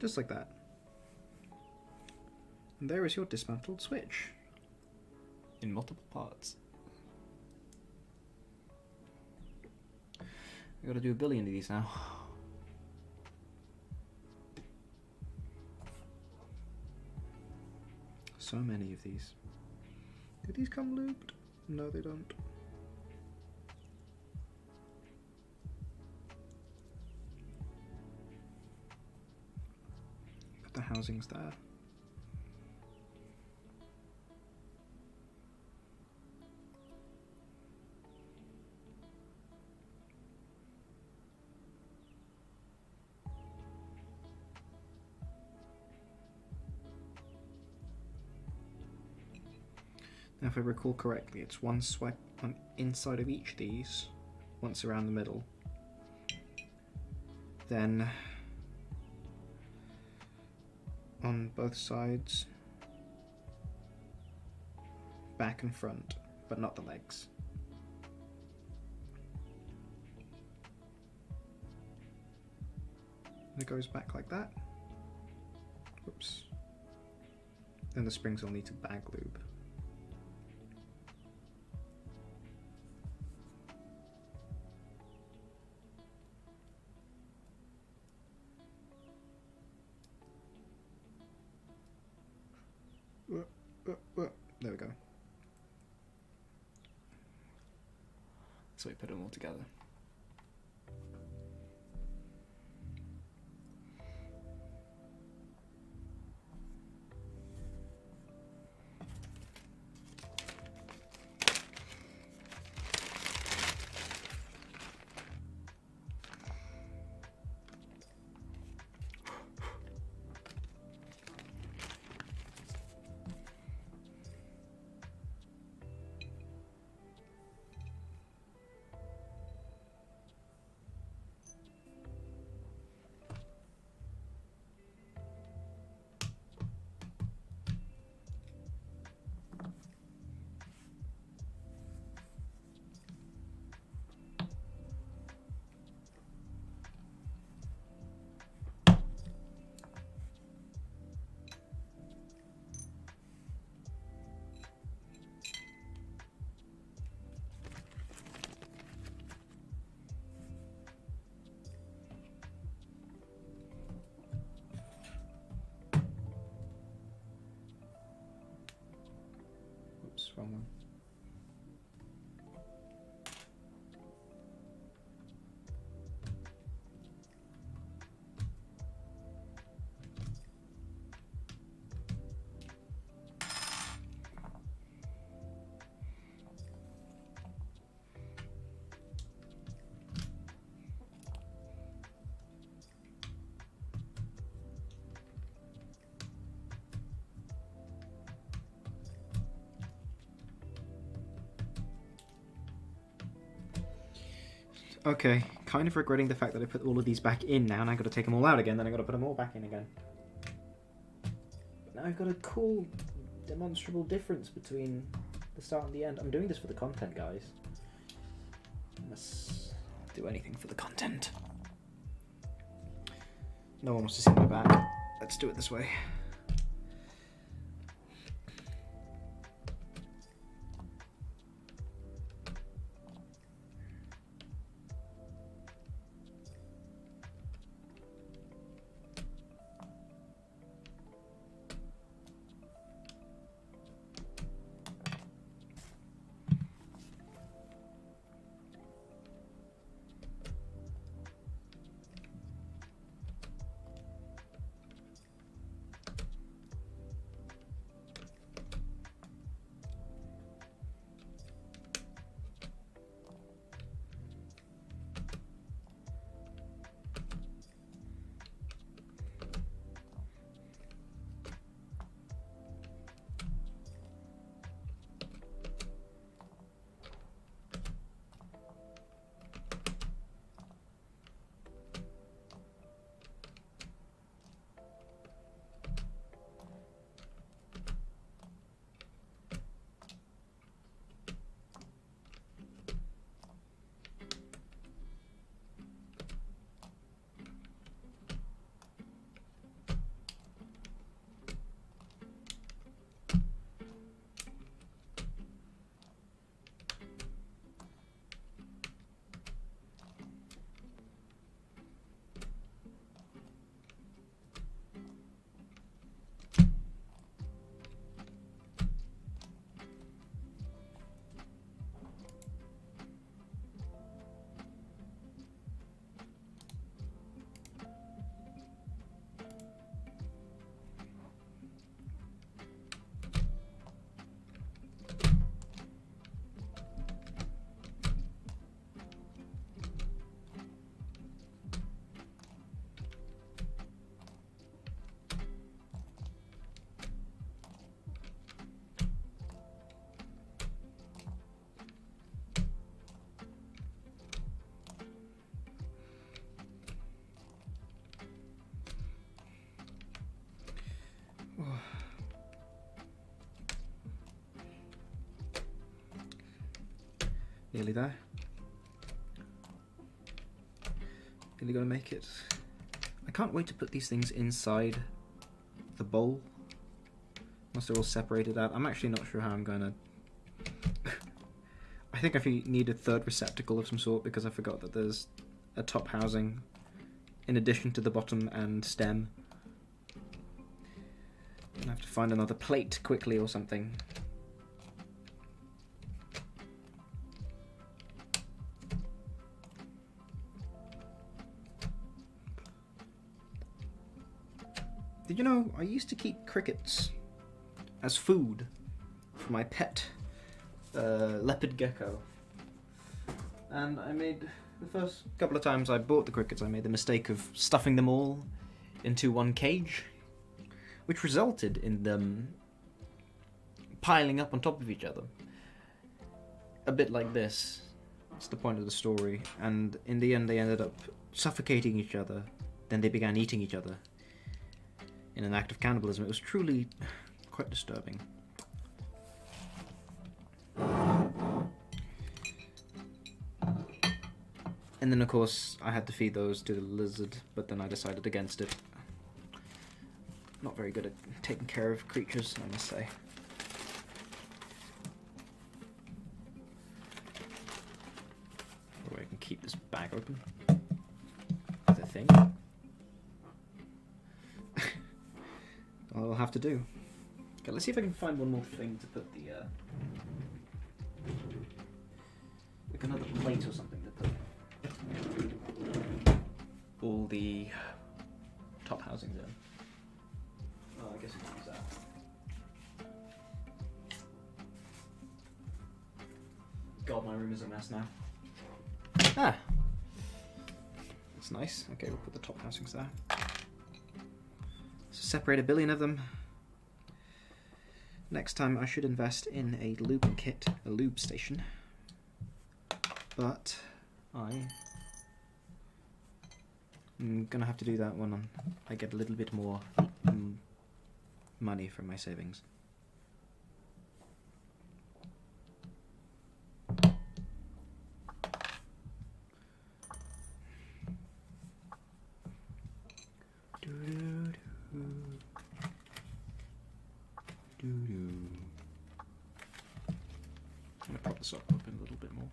Just like that. And there is your dismantled switch. In multiple parts. I gotta do 1 billion of these now. So many of these. Do these come lubed? No, they don't. Put the housings there. Now, if I recall correctly, it's one swipe on inside of each of these, once around the middle, then on both sides, back and front, but not the legs. And it goes back like that. Whoops. Then the springs will need to bag lube. There we go. So we put them all together. Wrong one. Okay, kind of regretting the fact that I put all of these back in now, and I've got to take them all out again, then I've got to put them all back in again. But now I've got a cool, demonstrable difference between the start and the end. I'm doing this for the content, guys. Let's do anything for the content. No one wants to see my back. Let's do it this way. Nearly there. Nearly gonna make it. I can't wait to put these things inside the bowl. Once they're all separated out. I'm actually not sure how I'm gonna... I think I need a third receptacle of some sort because I forgot that there's a top housing in addition to the bottom and stem. I'm gonna have to find another plate quickly or something. Did you know I used to keep crickets as food for my pet leopard gecko? And I made, the first couple of times I bought the crickets, I made the mistake of stuffing them all into one cage, which resulted in them piling up on top of each other. A bit like this. That's the point of the story. And in the end they ended up suffocating each other. Then they began eating each other in an act of cannibalism. It was truly quite disturbing. And then of course I had to feed those to the lizard, but then I decided against it. Not very good at taking care of creatures, I must say. Or I can keep this bag open. The thing. I'll have to do. Okay, let's see if I can find one more thing to put the like another plate or something to put all the top housings in. Oh, I guess I can use that. God, my room is a mess now. Ah! That's nice. Okay, we'll put the top housings there. So separate a billion of them. Next time I should invest in a lubing kit, a lube station. But I'm gonna have to do that when I get a little bit more money from my savings. I'm gonna prop this up open a little bit more.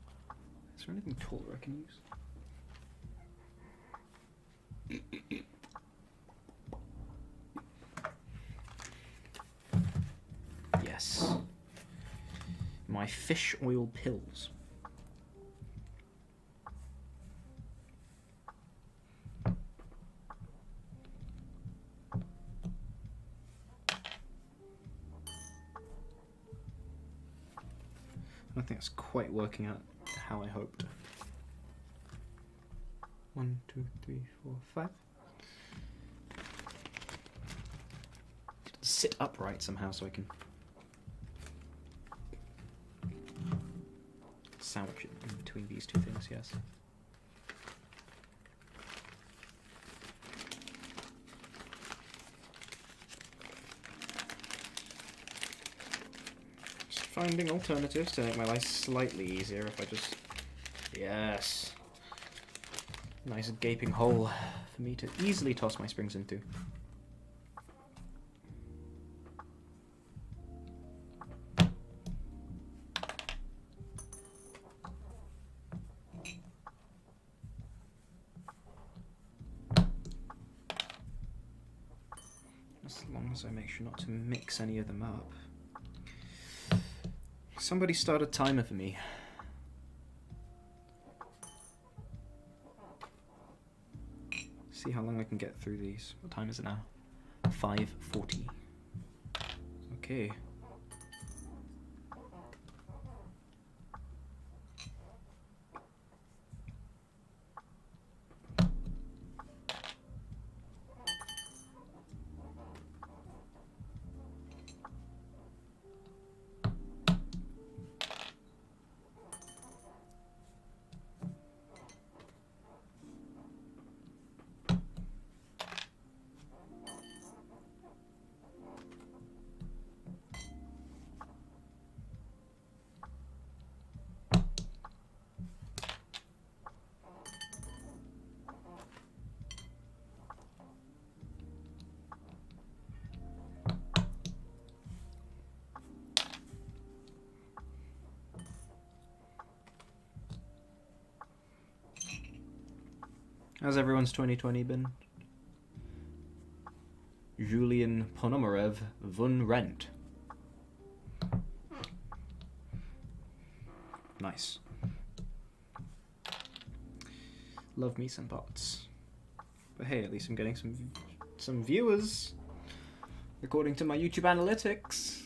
Is there anything taller I can use? Yes. My fish oil pills. I don't think it's quite working out how I hoped. 1, 2, 3, 4, 5. Sit upright somehow so I can sandwich it in between these two things, yes. Just finding alternatives to make my life slightly easier if I just... Yes! Nice gaping hole for me to easily toss my springs into. As long as I make sure not to mix any of them up. Somebody start a timer for me. See how long I can get through these. What time is it now? 5:40. Okay. How's everyone's 2020 been? Julian Ponomarev Vun Rent. Nice. Love me some bots. But hey, at least I'm getting some viewers, according to my YouTube analytics.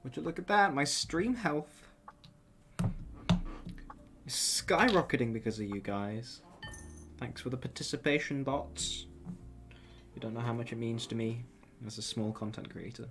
Would you look at that? My stream health is skyrocketing because of you guys. Thanks for the participation, bots. You don't know how much it means to me as a small content creator.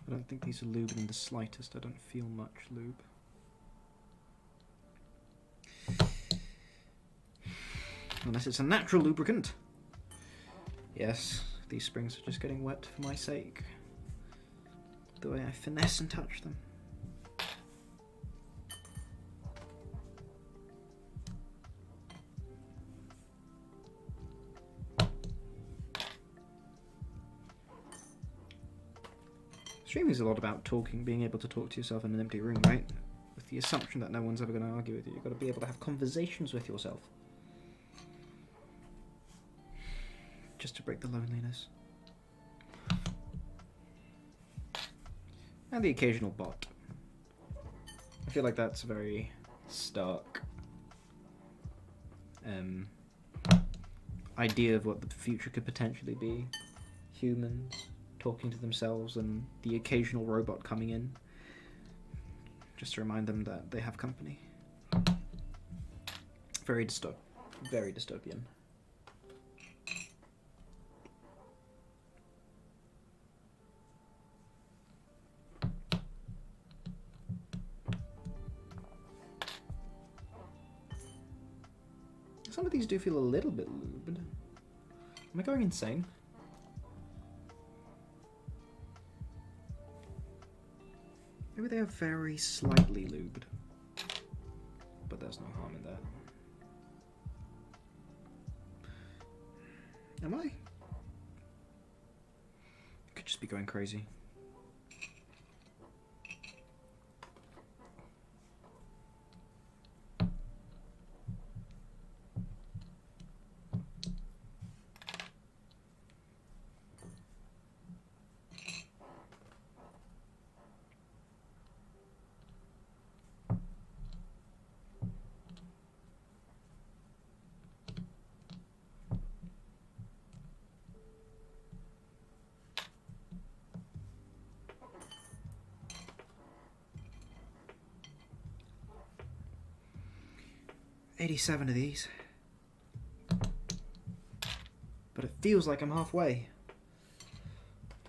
I don't think these are lubed in the slightest. I don't feel much lube. Unless it's a natural lubricant. Yes, these springs are just getting wet for my sake. The way I finesse and touch them. Streaming is a lot about talking, being able to talk to yourself in an empty room, right? With the assumption that no one's ever going to argue with you. You've got to be able to have conversations with yourself. Just to break the loneliness. And the occasional bot. I feel like that's a very stark idea of what the future could potentially be. Humans talking to themselves and the occasional robot coming in just to remind them that they have company. Very dystopian. Some of these do feel a little bit lubed. Am I going insane? Maybe they are very slightly lubed, but there's no harm in that. Am I? Could just be going crazy. $87 of these, but it feels like I'm halfway.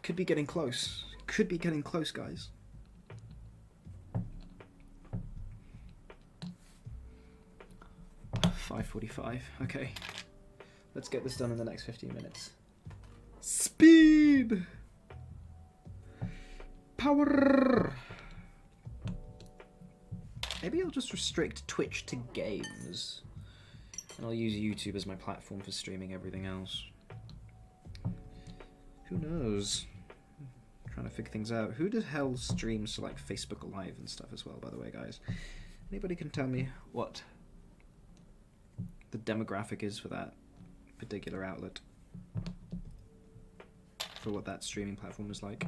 Could be getting close. Could be getting close, guys. $5:45. Okay, let's get this done in the next 15 minutes. Speed, power. Maybe I'll just restrict Twitch to games. And I'll use YouTube as my platform for streaming everything else. Who knows? I'm trying to figure things out. Who the hell streams to like Facebook Live and stuff as well, by the way, guys? Anybody can tell me what the demographic is for that particular outlet? For what that streaming platform is like?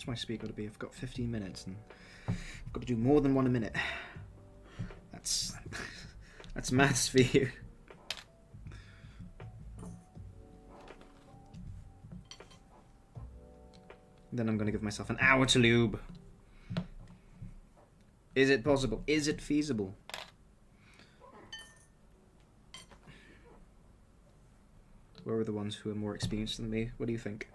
My speed got to be. I've got 15 minutes and I've got to do more than one a minute. That's maths for you. Then I'm going to give myself an hour to lube. Is it possible? Is it feasible? Where are the ones who are more experienced than me? What do you think?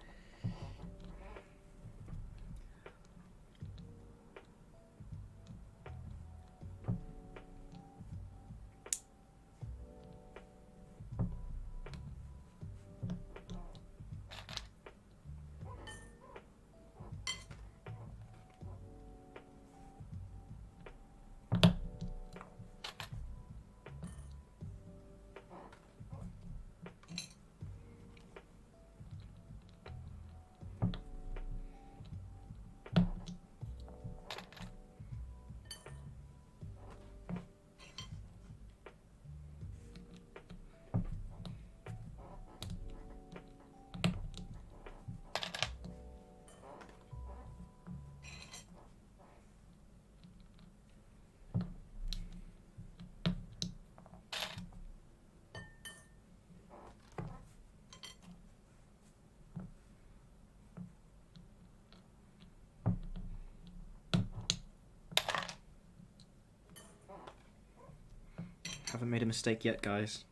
Haven't made a mistake yet, guys.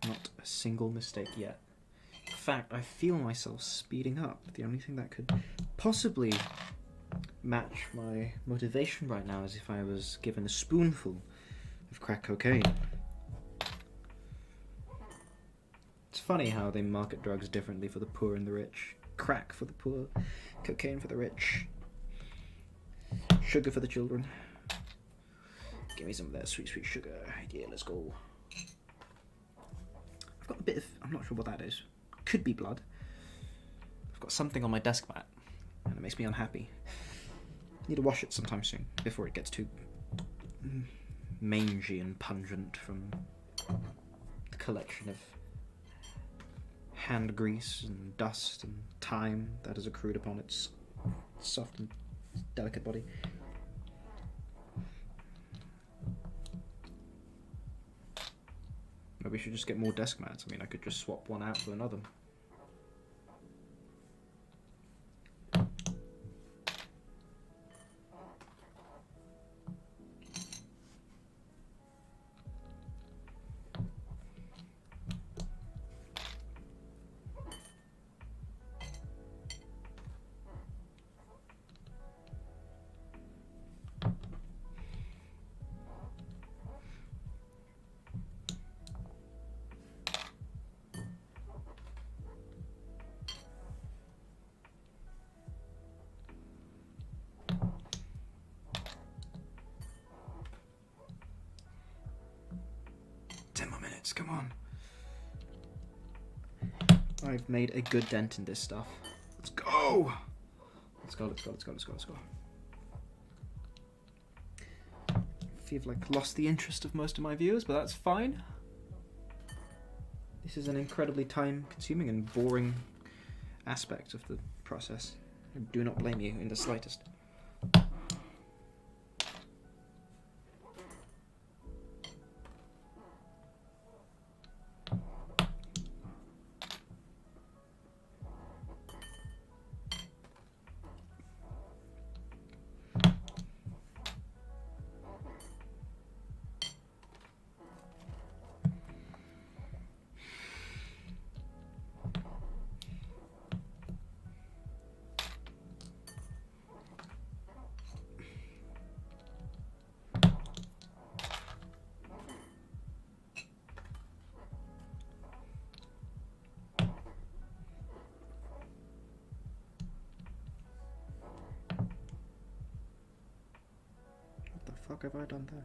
Not a single mistake yet. In fact, I feel myself speeding up. The only thing that could possibly match my motivation right now is if I was given a spoonful of crack cocaine. It's funny how they market drugs differently for the poor and the rich. Crack for the poor, cocaine for the rich, sugar for the children. Give me some of that sweet, sweet sugar. Yeah, let's go. I've got a bit of... I'm not sure what that is. Could be blood. I've got something on my desk mat, and it makes me unhappy. Need to wash it sometime soon, before it gets too mangy and pungent from the collection of hand grease and dust and time that has accrued upon its soft and delicate body. Maybe we should just get more desk mats. I mean, I could just swap one out for another. Come on. I've made a good dent in this stuff. Let's go! Let's go, let's go, let's go, let's go, let's go. I feel like I've lost the interest of most of my viewers, but that's fine. This is an incredibly time-consuming and boring aspect of the process. I do not blame you in the slightest. fuck have I done there?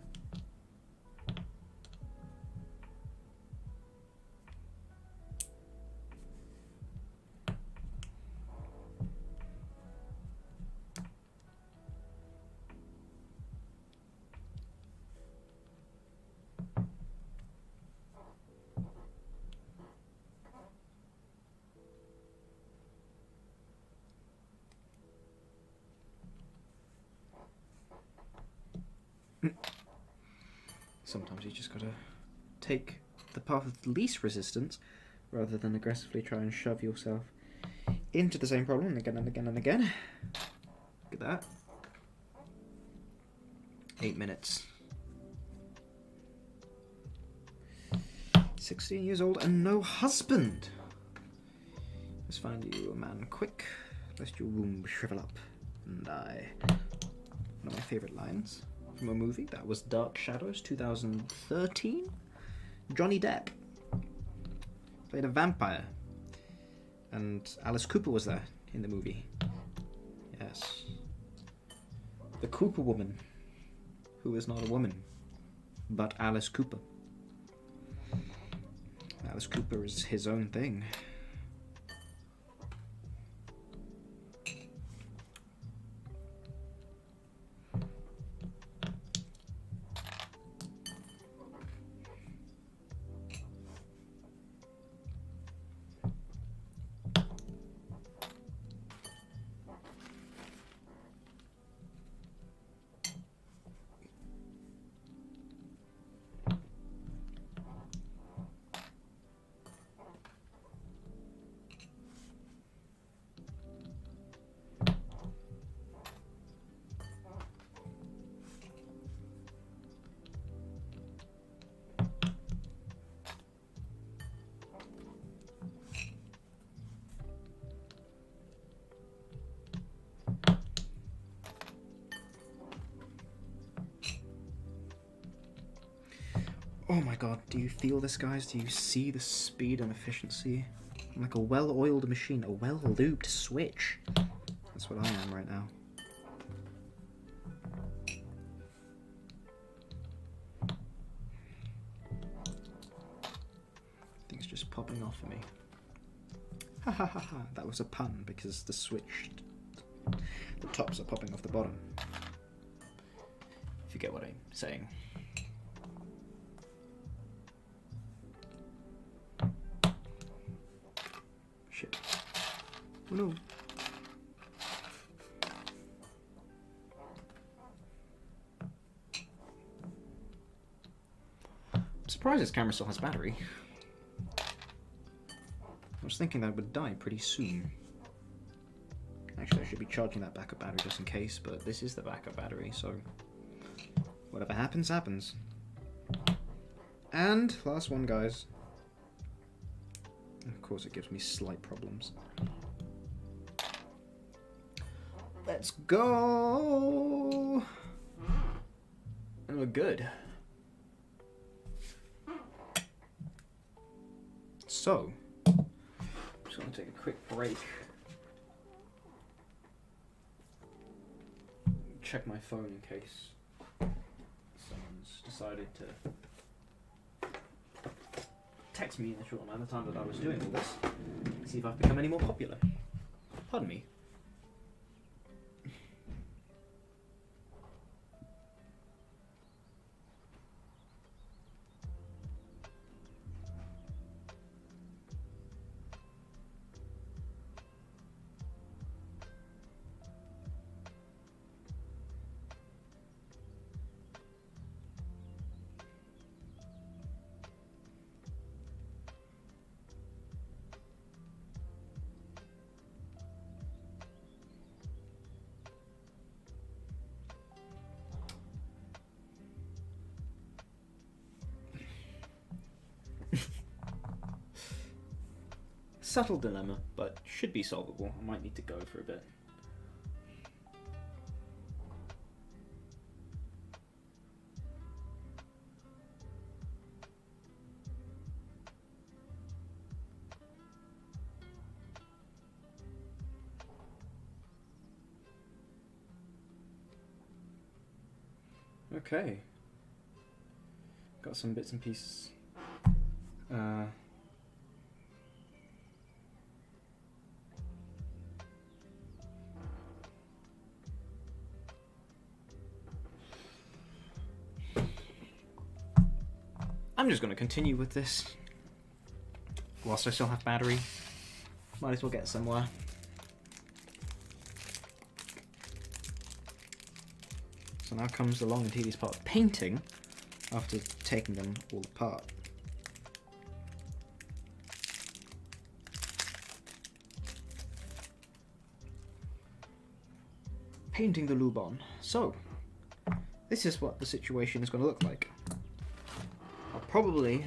Sometimes you just gotta take the path of least resistance rather than aggressively try and shove yourself into the same problem again and again and again. Look at that. 8 minutes. 16 years old and no husband. Let's find you a man quick, lest your womb shrivel up and die. One of my favourite lines from a movie, that was Dark Shadows, 2013. Johnny Depp played a vampire, and Alice Cooper was there in the movie. Yes. The Cooper woman, who is not a woman, but Alice Cooper. Alice Cooper is his own thing. Oh my god, do you feel this, guys? Do you see the speed and efficiency? I'm like a well-oiled machine, a well-lubed switch. That's what I am right now. Things just popping off for me. Ha ha ha ha, that was a pun because the switch, the tops are popping off the bottom. If you get what I'm saying. Shit. Oh no. I'm surprised this camera still has battery. I was thinking that it would die pretty soon. Actually, I should be charging that backup battery just in case, but this is the backup battery, so whatever happens, happens. And last one, guys. Of course, it gives me slight problems. Let's go! And we're good. So, I'm just going to take a quick break. Check my phone in case someone's decided to text me in the short amount of time that I was doing all this. See if I've become any more popular. Pardon me. Subtle dilemma, but should be solvable. I might need to go for a bit. Okay. Got some bits and pieces. I'm just going to continue with this whilst I still have battery. Might as well get somewhere. So now comes the long and tedious part of painting after taking them all apart. Painting the lube on. So, this is what the situation is going to look like. I'll probably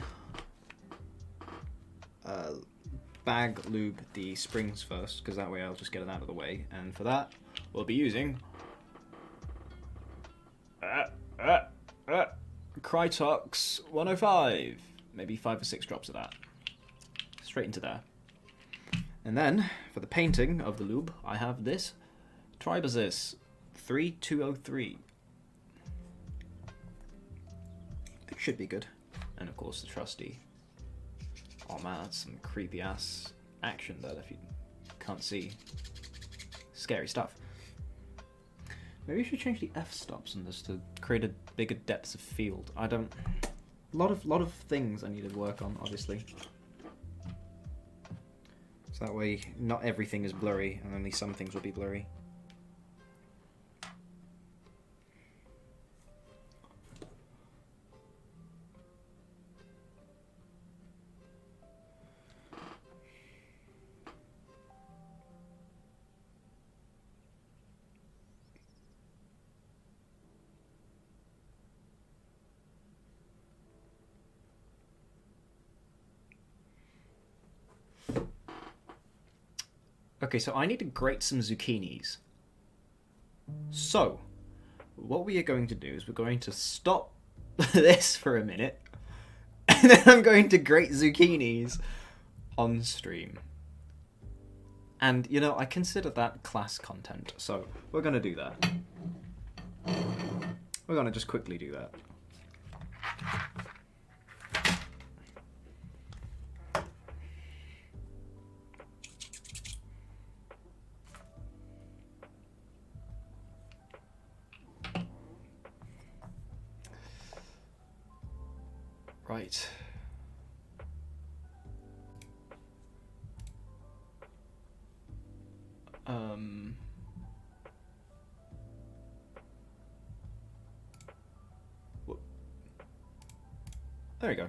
bag lube the springs first, because that way I'll just get it out of the way. And for that, we'll be using Krytox 105. Maybe 5 or 6 drops of that. Straight into there. And then, for the painting of the lube, I have this TriboSys 3203. It should be good. And of course the trusty. Oh man, that's some creepy ass action there if you can't see. Scary stuff. Maybe you should change the f-stops on this to create a bigger depth of field. I don't... A lot of things I need to work on, obviously. So that way, not everything is blurry, and only some things will be blurry. Okay, so I need to grate some zucchinis. So, what we are going to do is we're going to stop this for a minute, and then I'm going to grate zucchinis on stream. And, you know, I consider that class content, so we're going to do that. We're going to just quickly do that. Right. There we go.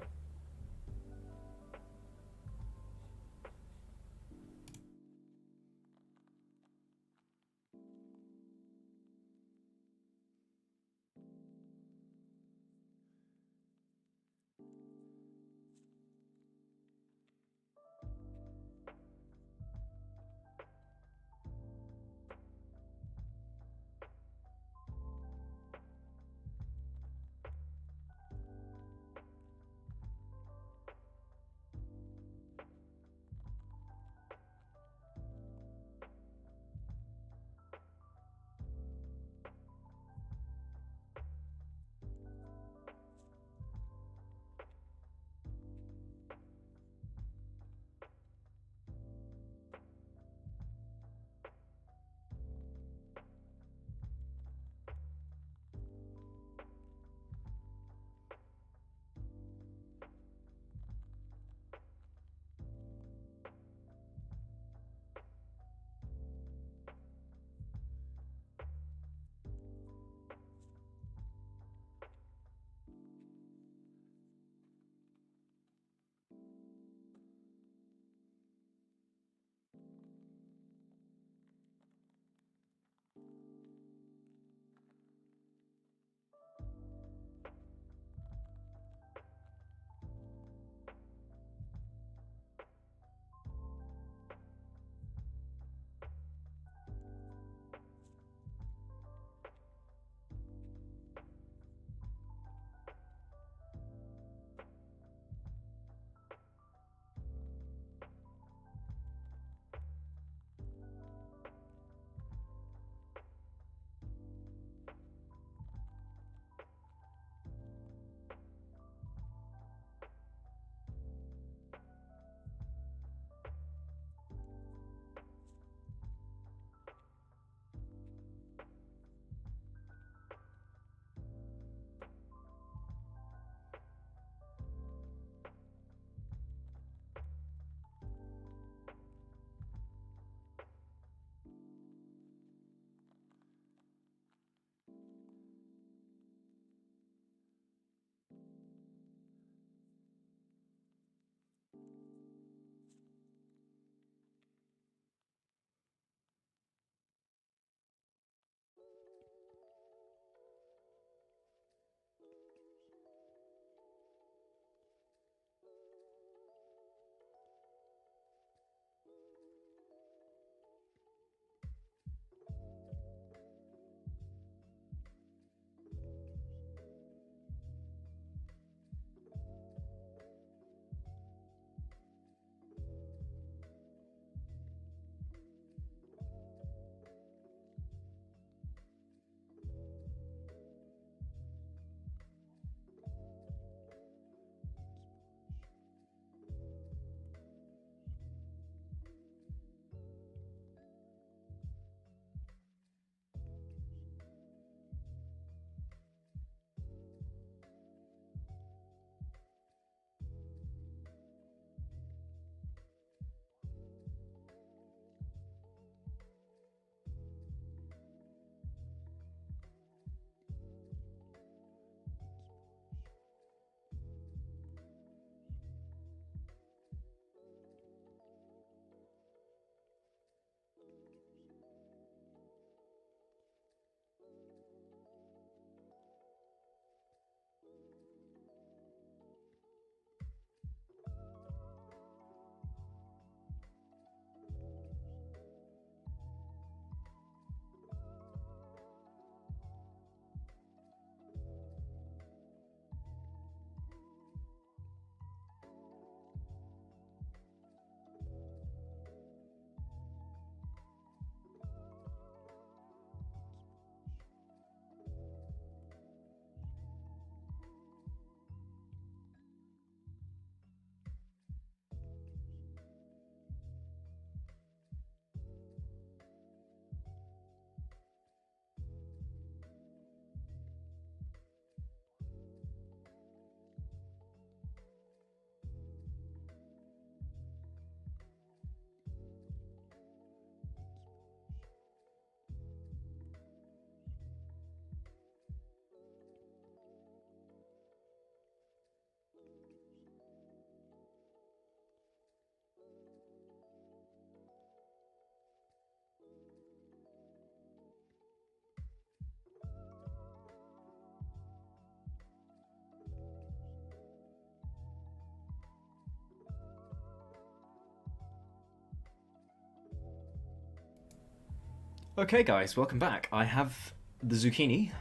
Okay guys, welcome back. I have the zucchini.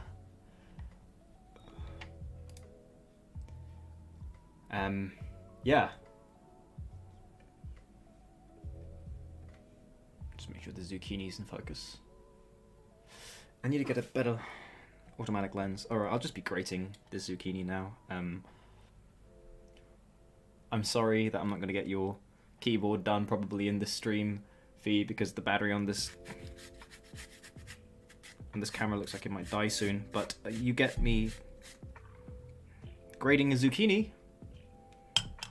Yeah. Just make sure the zucchini's in focus. I need to get a better automatic lens. Alright, I'll just be grating the zucchini now. I'm sorry that I'm not going to get your keyboard done probably in this stream feed because the battery on this camera looks like it might die soon, but you get me grating a zucchini,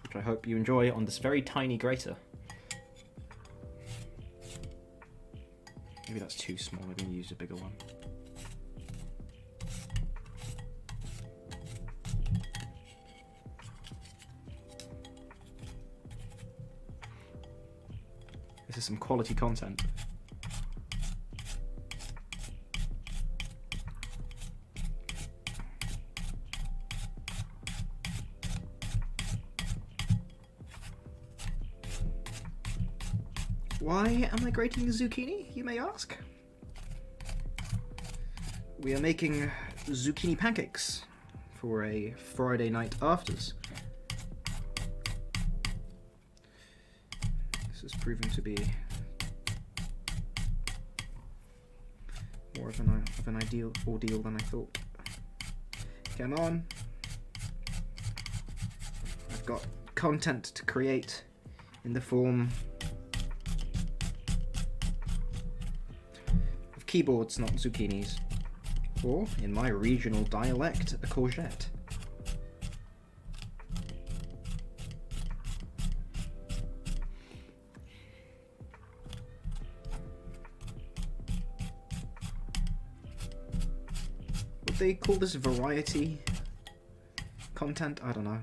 which I hope you enjoy on this very tiny grater. Maybe that's too small, I didn't use a bigger one. This is some quality content. Why am I grating a zucchini, you may ask? We are making zucchini pancakes for a Friday night afters. This is proving to be more of an ideal ordeal than I thought. Come on. I've got content to create in the form of keyboards, not zucchinis. Or, in my regional dialect, a courgette. Would they call this variety content? I don't know.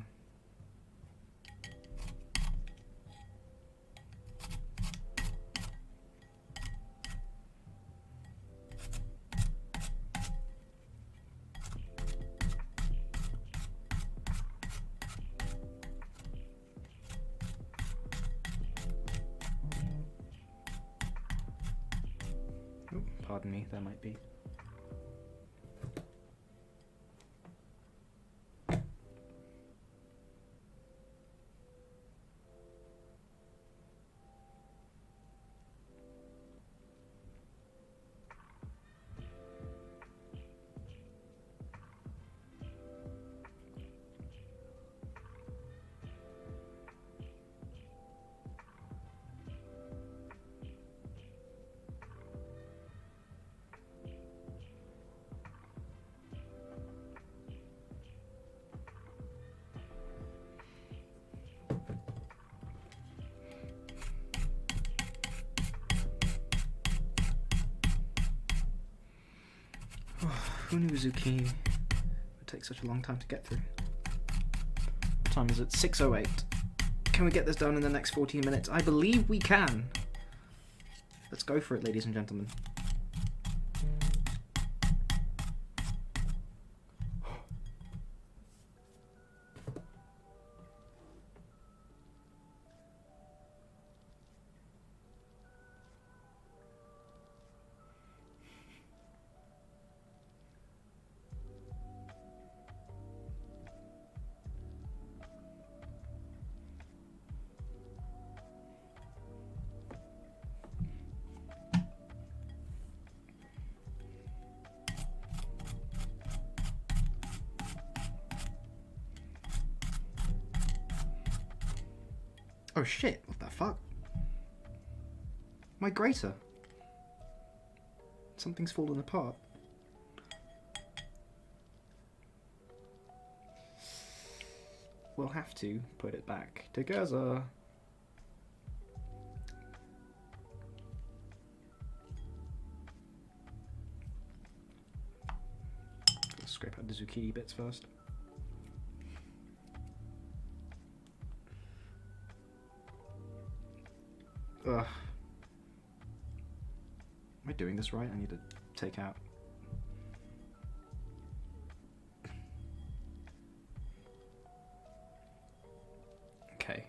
Oh, pardon me, there might be. Who knew zucchini would take such a long time to get through? What time is it? 6:08. Can we get this done in the next 14 minutes? I believe we can. Let's go for it, ladies and gentlemen. Oh shit, what the fuck? My grater. Something's fallen apart. We'll have to put it back together. Let's scrape out the zucchini bits first. Ugh. Am I doing this right? I need to take out. Okay.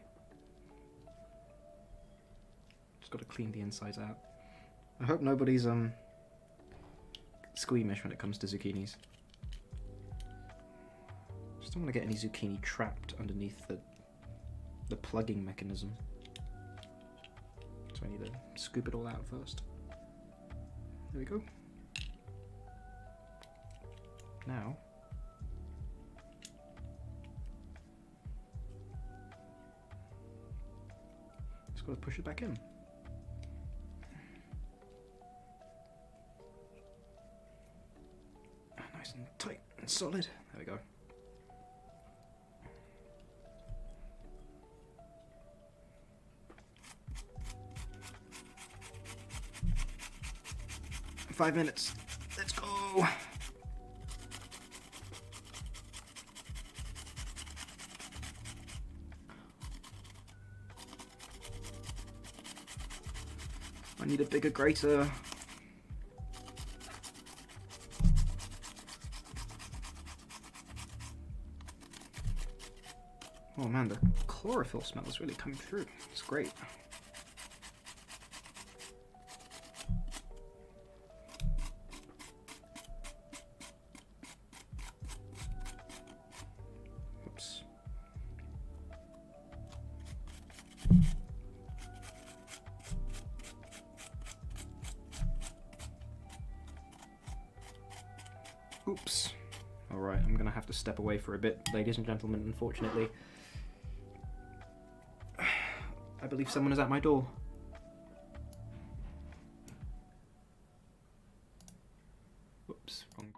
Just got to clean the insides out. I hope nobody's squeamish when it comes to zucchinis. Just don't want to get any zucchini trapped underneath the plugging mechanism. So I need to scoop it all out first. There we go. Now, just got to push it back in. Nice and tight and solid. There we go. Five minutes. Let's go. I need a bigger grater. Oh man, the chlorophyll smell is really coming through. It's great. Oops. Oops. Alright, I'm gonna have to step away for a bit, ladies and gentlemen, unfortunately. I believe someone is at my door. Whoops, wrong.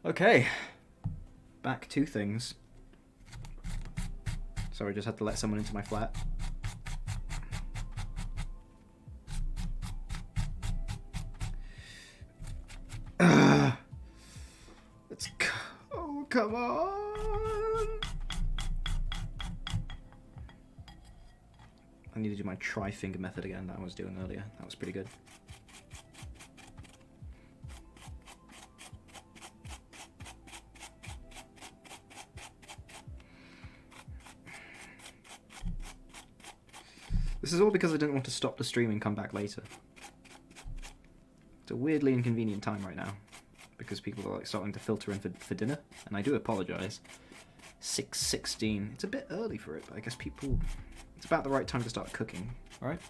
Okay, back to things. Sorry, just had to let someone into my flat. Let's go. Oh, come on. I need to do my tri-finger method again that I was doing earlier. That was pretty good. This is all because I didn't want to stop the stream and come back later. It's a weirdly inconvenient time right now, because people are like starting to filter in for dinner, and I do apologise. 6:16. It's a bit early for it, but I guess people... It's about the right time to start cooking, right?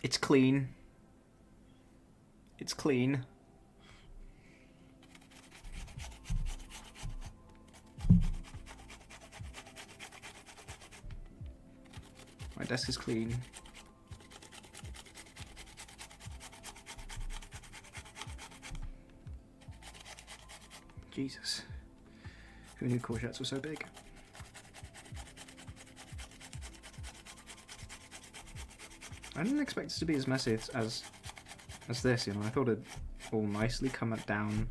It's clean. It's clean. My desk is clean. Jesus. Who knew courgettes were so big? I didn't expect it to be as messy as this, you know. I thought it'd all nicely come down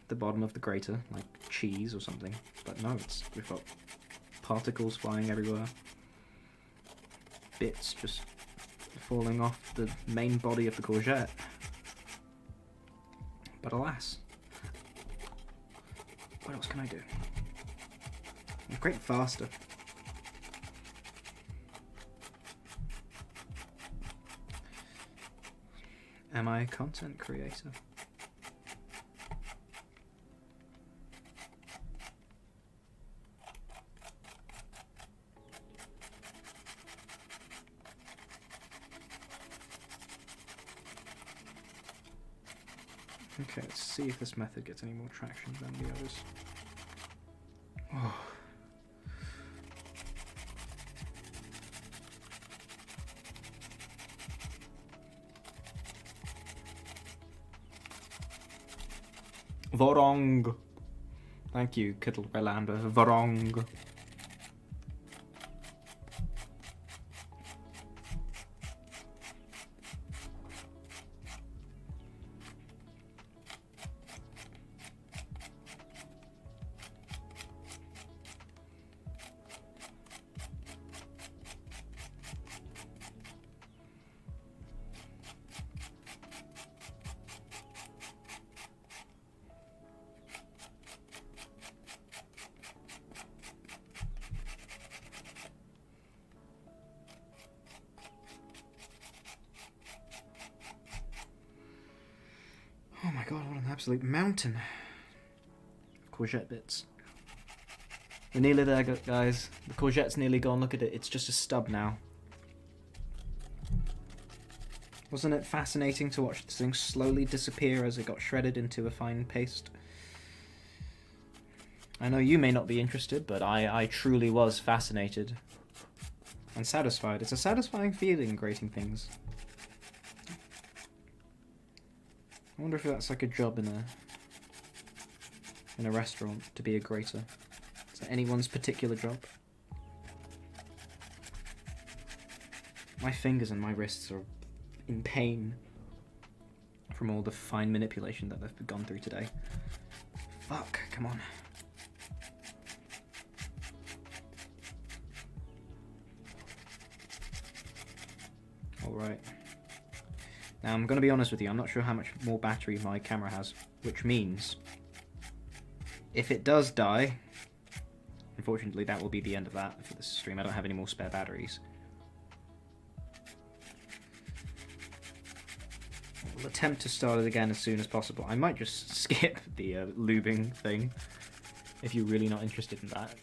the bottom of the grater, like cheese or something. But no, we've got particles flying everywhere. Bits just falling off the main body of the courgette. But alas, what else can I do? I'll grate faster. Am I a content creator? Okay, let's see if this method gets any more traction than the others. Oh. Vorong. Thank you, Kittle Relander. Vorong. Oh my god, what an absolute mountain of courgette bits. We're nearly there, guys. The courgette's nearly gone. Look at it. It's just a stub now. Wasn't it fascinating to watch this thing slowly disappear as it got shredded into a fine paste? I know you may not be interested, but I truly was fascinated and satisfied. It's a satisfying feeling grating things. I wonder if that's like a job in a restaurant, to be a grater. Is that anyone's particular job? My fingers and my wrists are in pain from all the fine manipulation that they've gone through today. Fuck, come on. Alright. Now, I'm going to be honest with you, I'm not sure how much more battery my camera has, which means if it does die, unfortunately that will be the end of that for this stream. I don't have any more spare batteries. I'll attempt to start it again as soon as possible. I might just skip the lubing thing, if you're really not interested in that.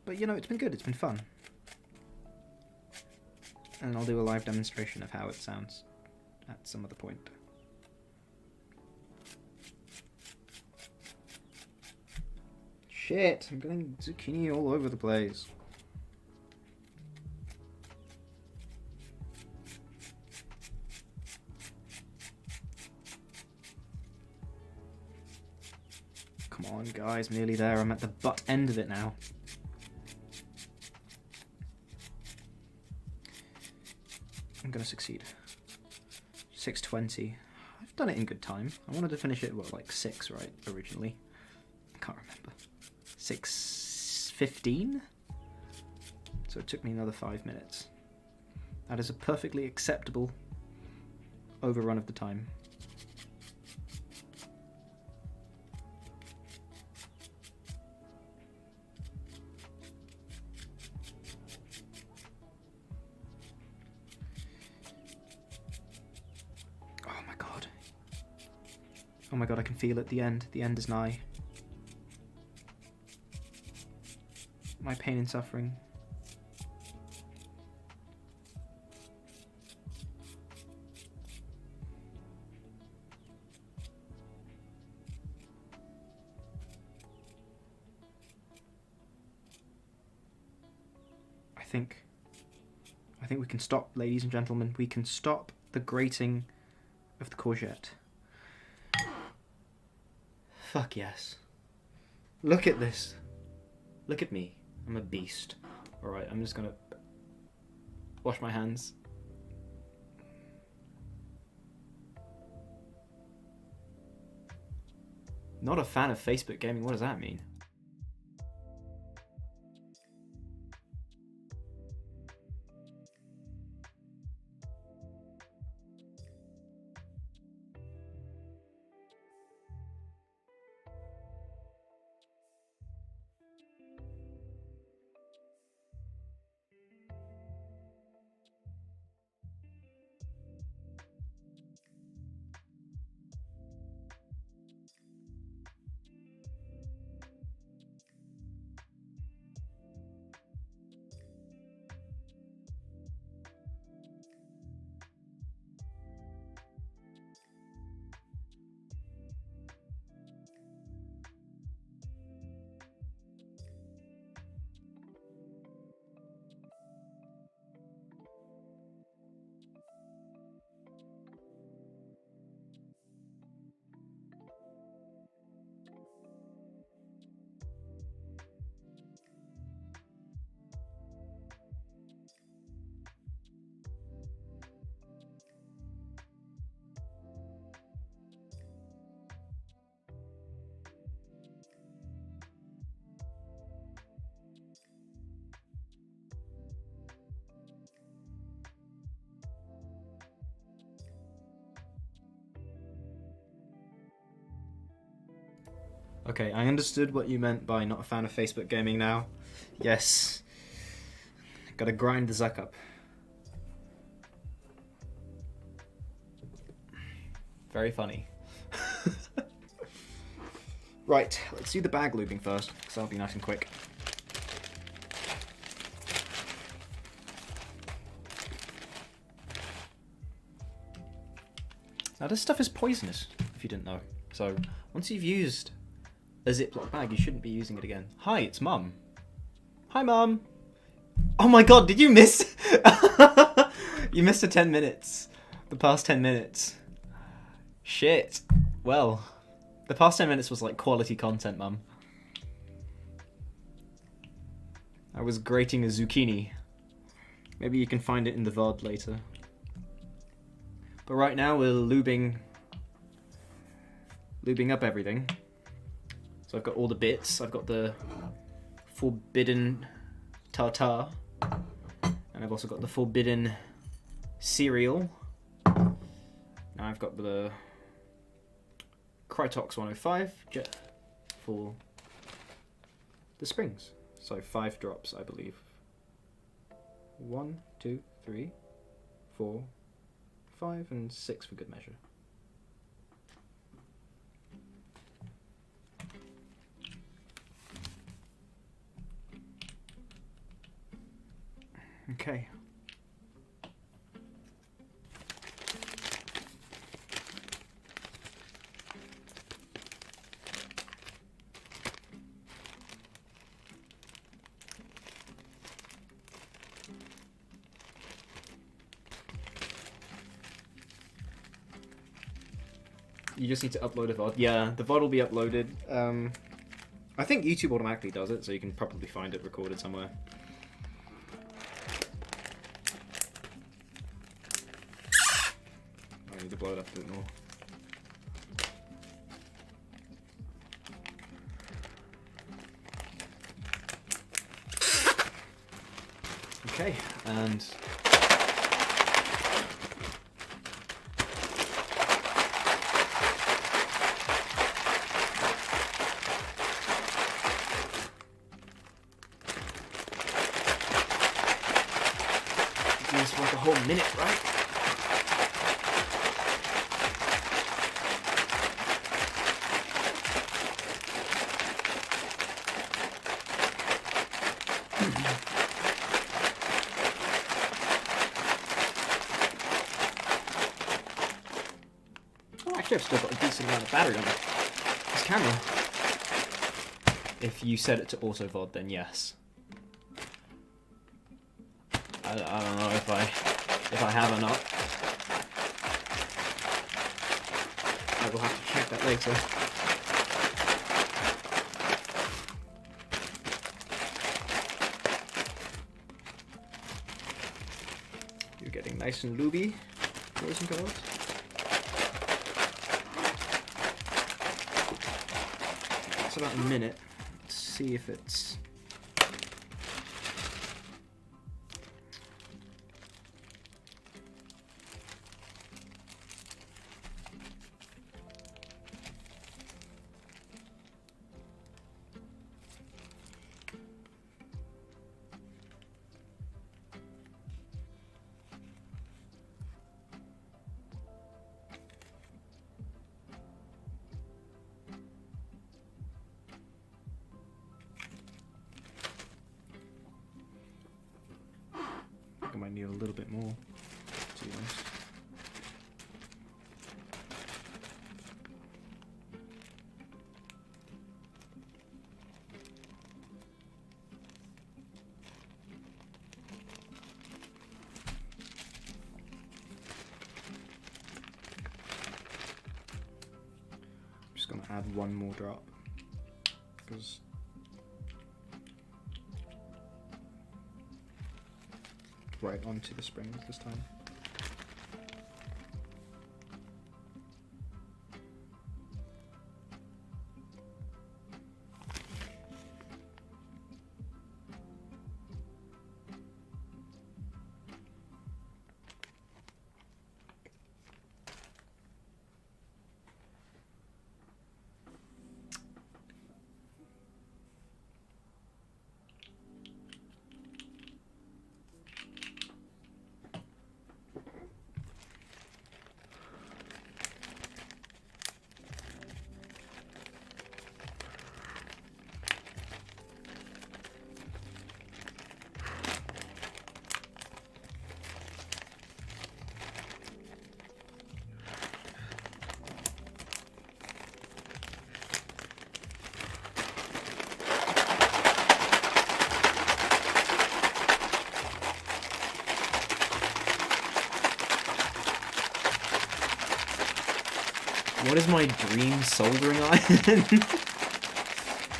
But you know, it's been good, it's been fun. And I'll do a live demonstration of how it sounds. at some other point. Shit, I'm getting zucchini all over the place. Come on, guys, I'm nearly there. I'm at the butt end of it now. I'm gonna succeed. 6:20. I've done it in good time. I wanted to finish it, what, like 6, right, originally? I can't remember. 6:15? So it took me another 5 minutes. That is a perfectly acceptable overrun of the time. Oh my god, I can feel it, the end. The end is nigh. My pain and suffering. I think we can stop, ladies and gentlemen. We can stop the grating of the courgette. Fuck yes. Look at this. Look at me. I'm a beast. Alright, I'm just gonna wash my hands. Not a fan of Facebook gaming, what does that mean? Okay, I understood what you meant by not a fan of Facebook gaming now. Yes. Gotta grind the Zuck up. Very funny. Right, let's do the bag lubing first, because that'll be nice and quick. Now this stuff is poisonous, if you didn't know. So, once you've used a Ziploc bag, you shouldn't be using it again. Hi, it's Mum. Hi, Mum. Oh my god, did you miss? You missed the 10 minutes. The past 10 minutes. Shit. Well, the past 10 minutes was like quality content, Mum. I was grating a zucchini. Maybe you can find it in the VOD later. But right now we're lubing up everything. So I've got all the bits. I've got the forbidden tartar, and I've also got the forbidden cereal. Now I've got the Krytox 105 jet for the springs. So 5 drops, I believe. 1, 2, 3, 4, 5, and 6 for good measure. Okay. You just need to upload a VOD. Yeah, the VOD will be uploaded. I think YouTube automatically does it, so you can probably find it recorded somewhere. I need to blow it up a bit more. Okay, and this for like a whole minute, right? I've still got a decent amount of battery on this camera. If you set it to auto VOD, then yes. I don't know if I have or not. I will have to check that later. You're getting nice and looby, boys and girls. It's about a minute. Let's see if it's... I might need a little bit more, to be honest. I'm just going to add one more drop, because right onto the springs this time. What is my dream soldering iron?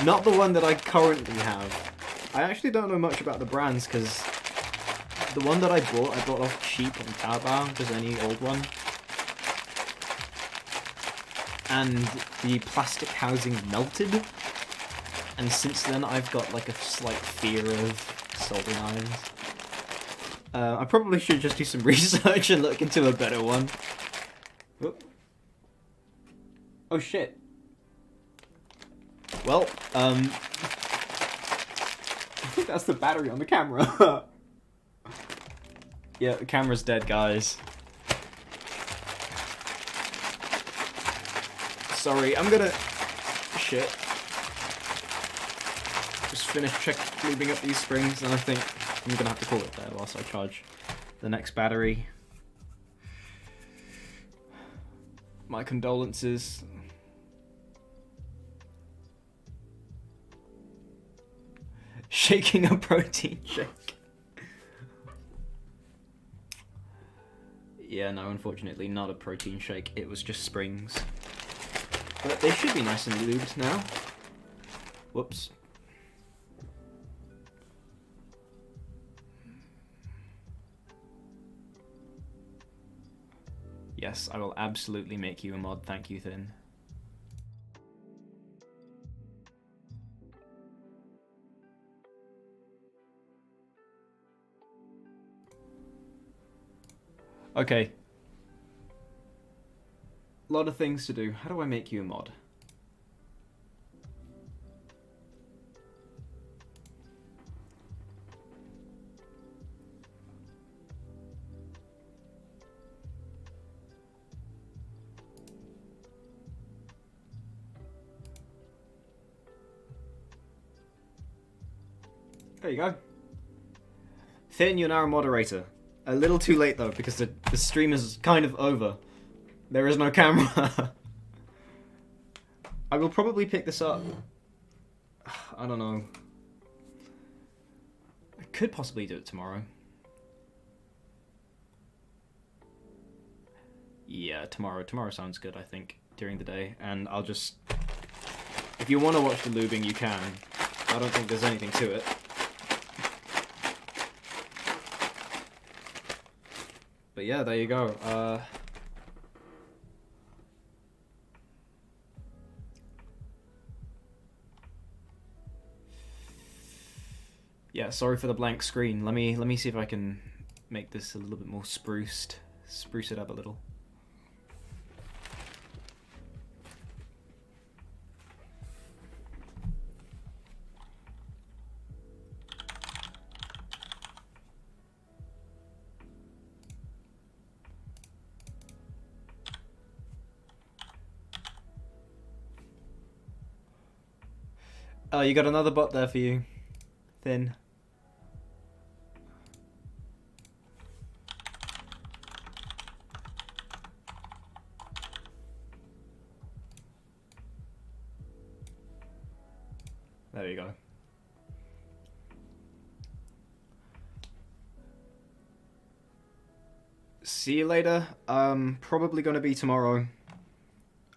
Not the one that I currently have. I actually don't know much about the brands, because the one that I bought off cheap on Taobao, just any old one. And the plastic housing melted. And since then I've got like a slight fear of soldering irons. I probably should just do some research and look into a better one. Whoop. Oh shit. Well, I think that's the battery on the camera. Yeah, the camera's dead, guys. Sorry, I'm gonna... Shit. Just finish lubing up these springs, and I think I'm gonna have to call it there whilst I charge the next battery. My condolences. Shaking a protein shake. Yeah, no, unfortunately not a protein shake. It was just springs. But they should be nice and lubed now. Whoops. Yes, I will absolutely make you a mod, thank you, Thin. Okay. A lot of things to do. How do I make you a mod? There you go. Thin, you're now a moderator. A little too late though, because the stream is kind of over. There is no camera. I will probably pick this up. I don't know. I could possibly do it tomorrow. Yeah, tomorrow. Tomorrow sounds good, I think, during the day. And I'll just... If you want to watch the lubing, you can. I don't think there's anything to it. But yeah, there you go. Yeah, sorry for the blank screen. Let me see if I can make this a little bit more spruced. Spruce it up a little. Oh, you got another bot there for you, Thin. There you go. See you later. Probably gonna be tomorrow.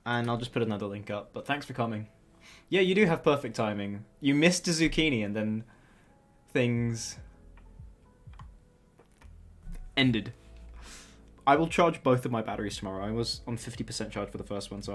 And I'll just put another link up. But thanks for coming. Yeah, you do have perfect timing. You missed a zucchini and then things ended. I will charge both of my batteries tomorrow. I was on 50% charge for the first one, so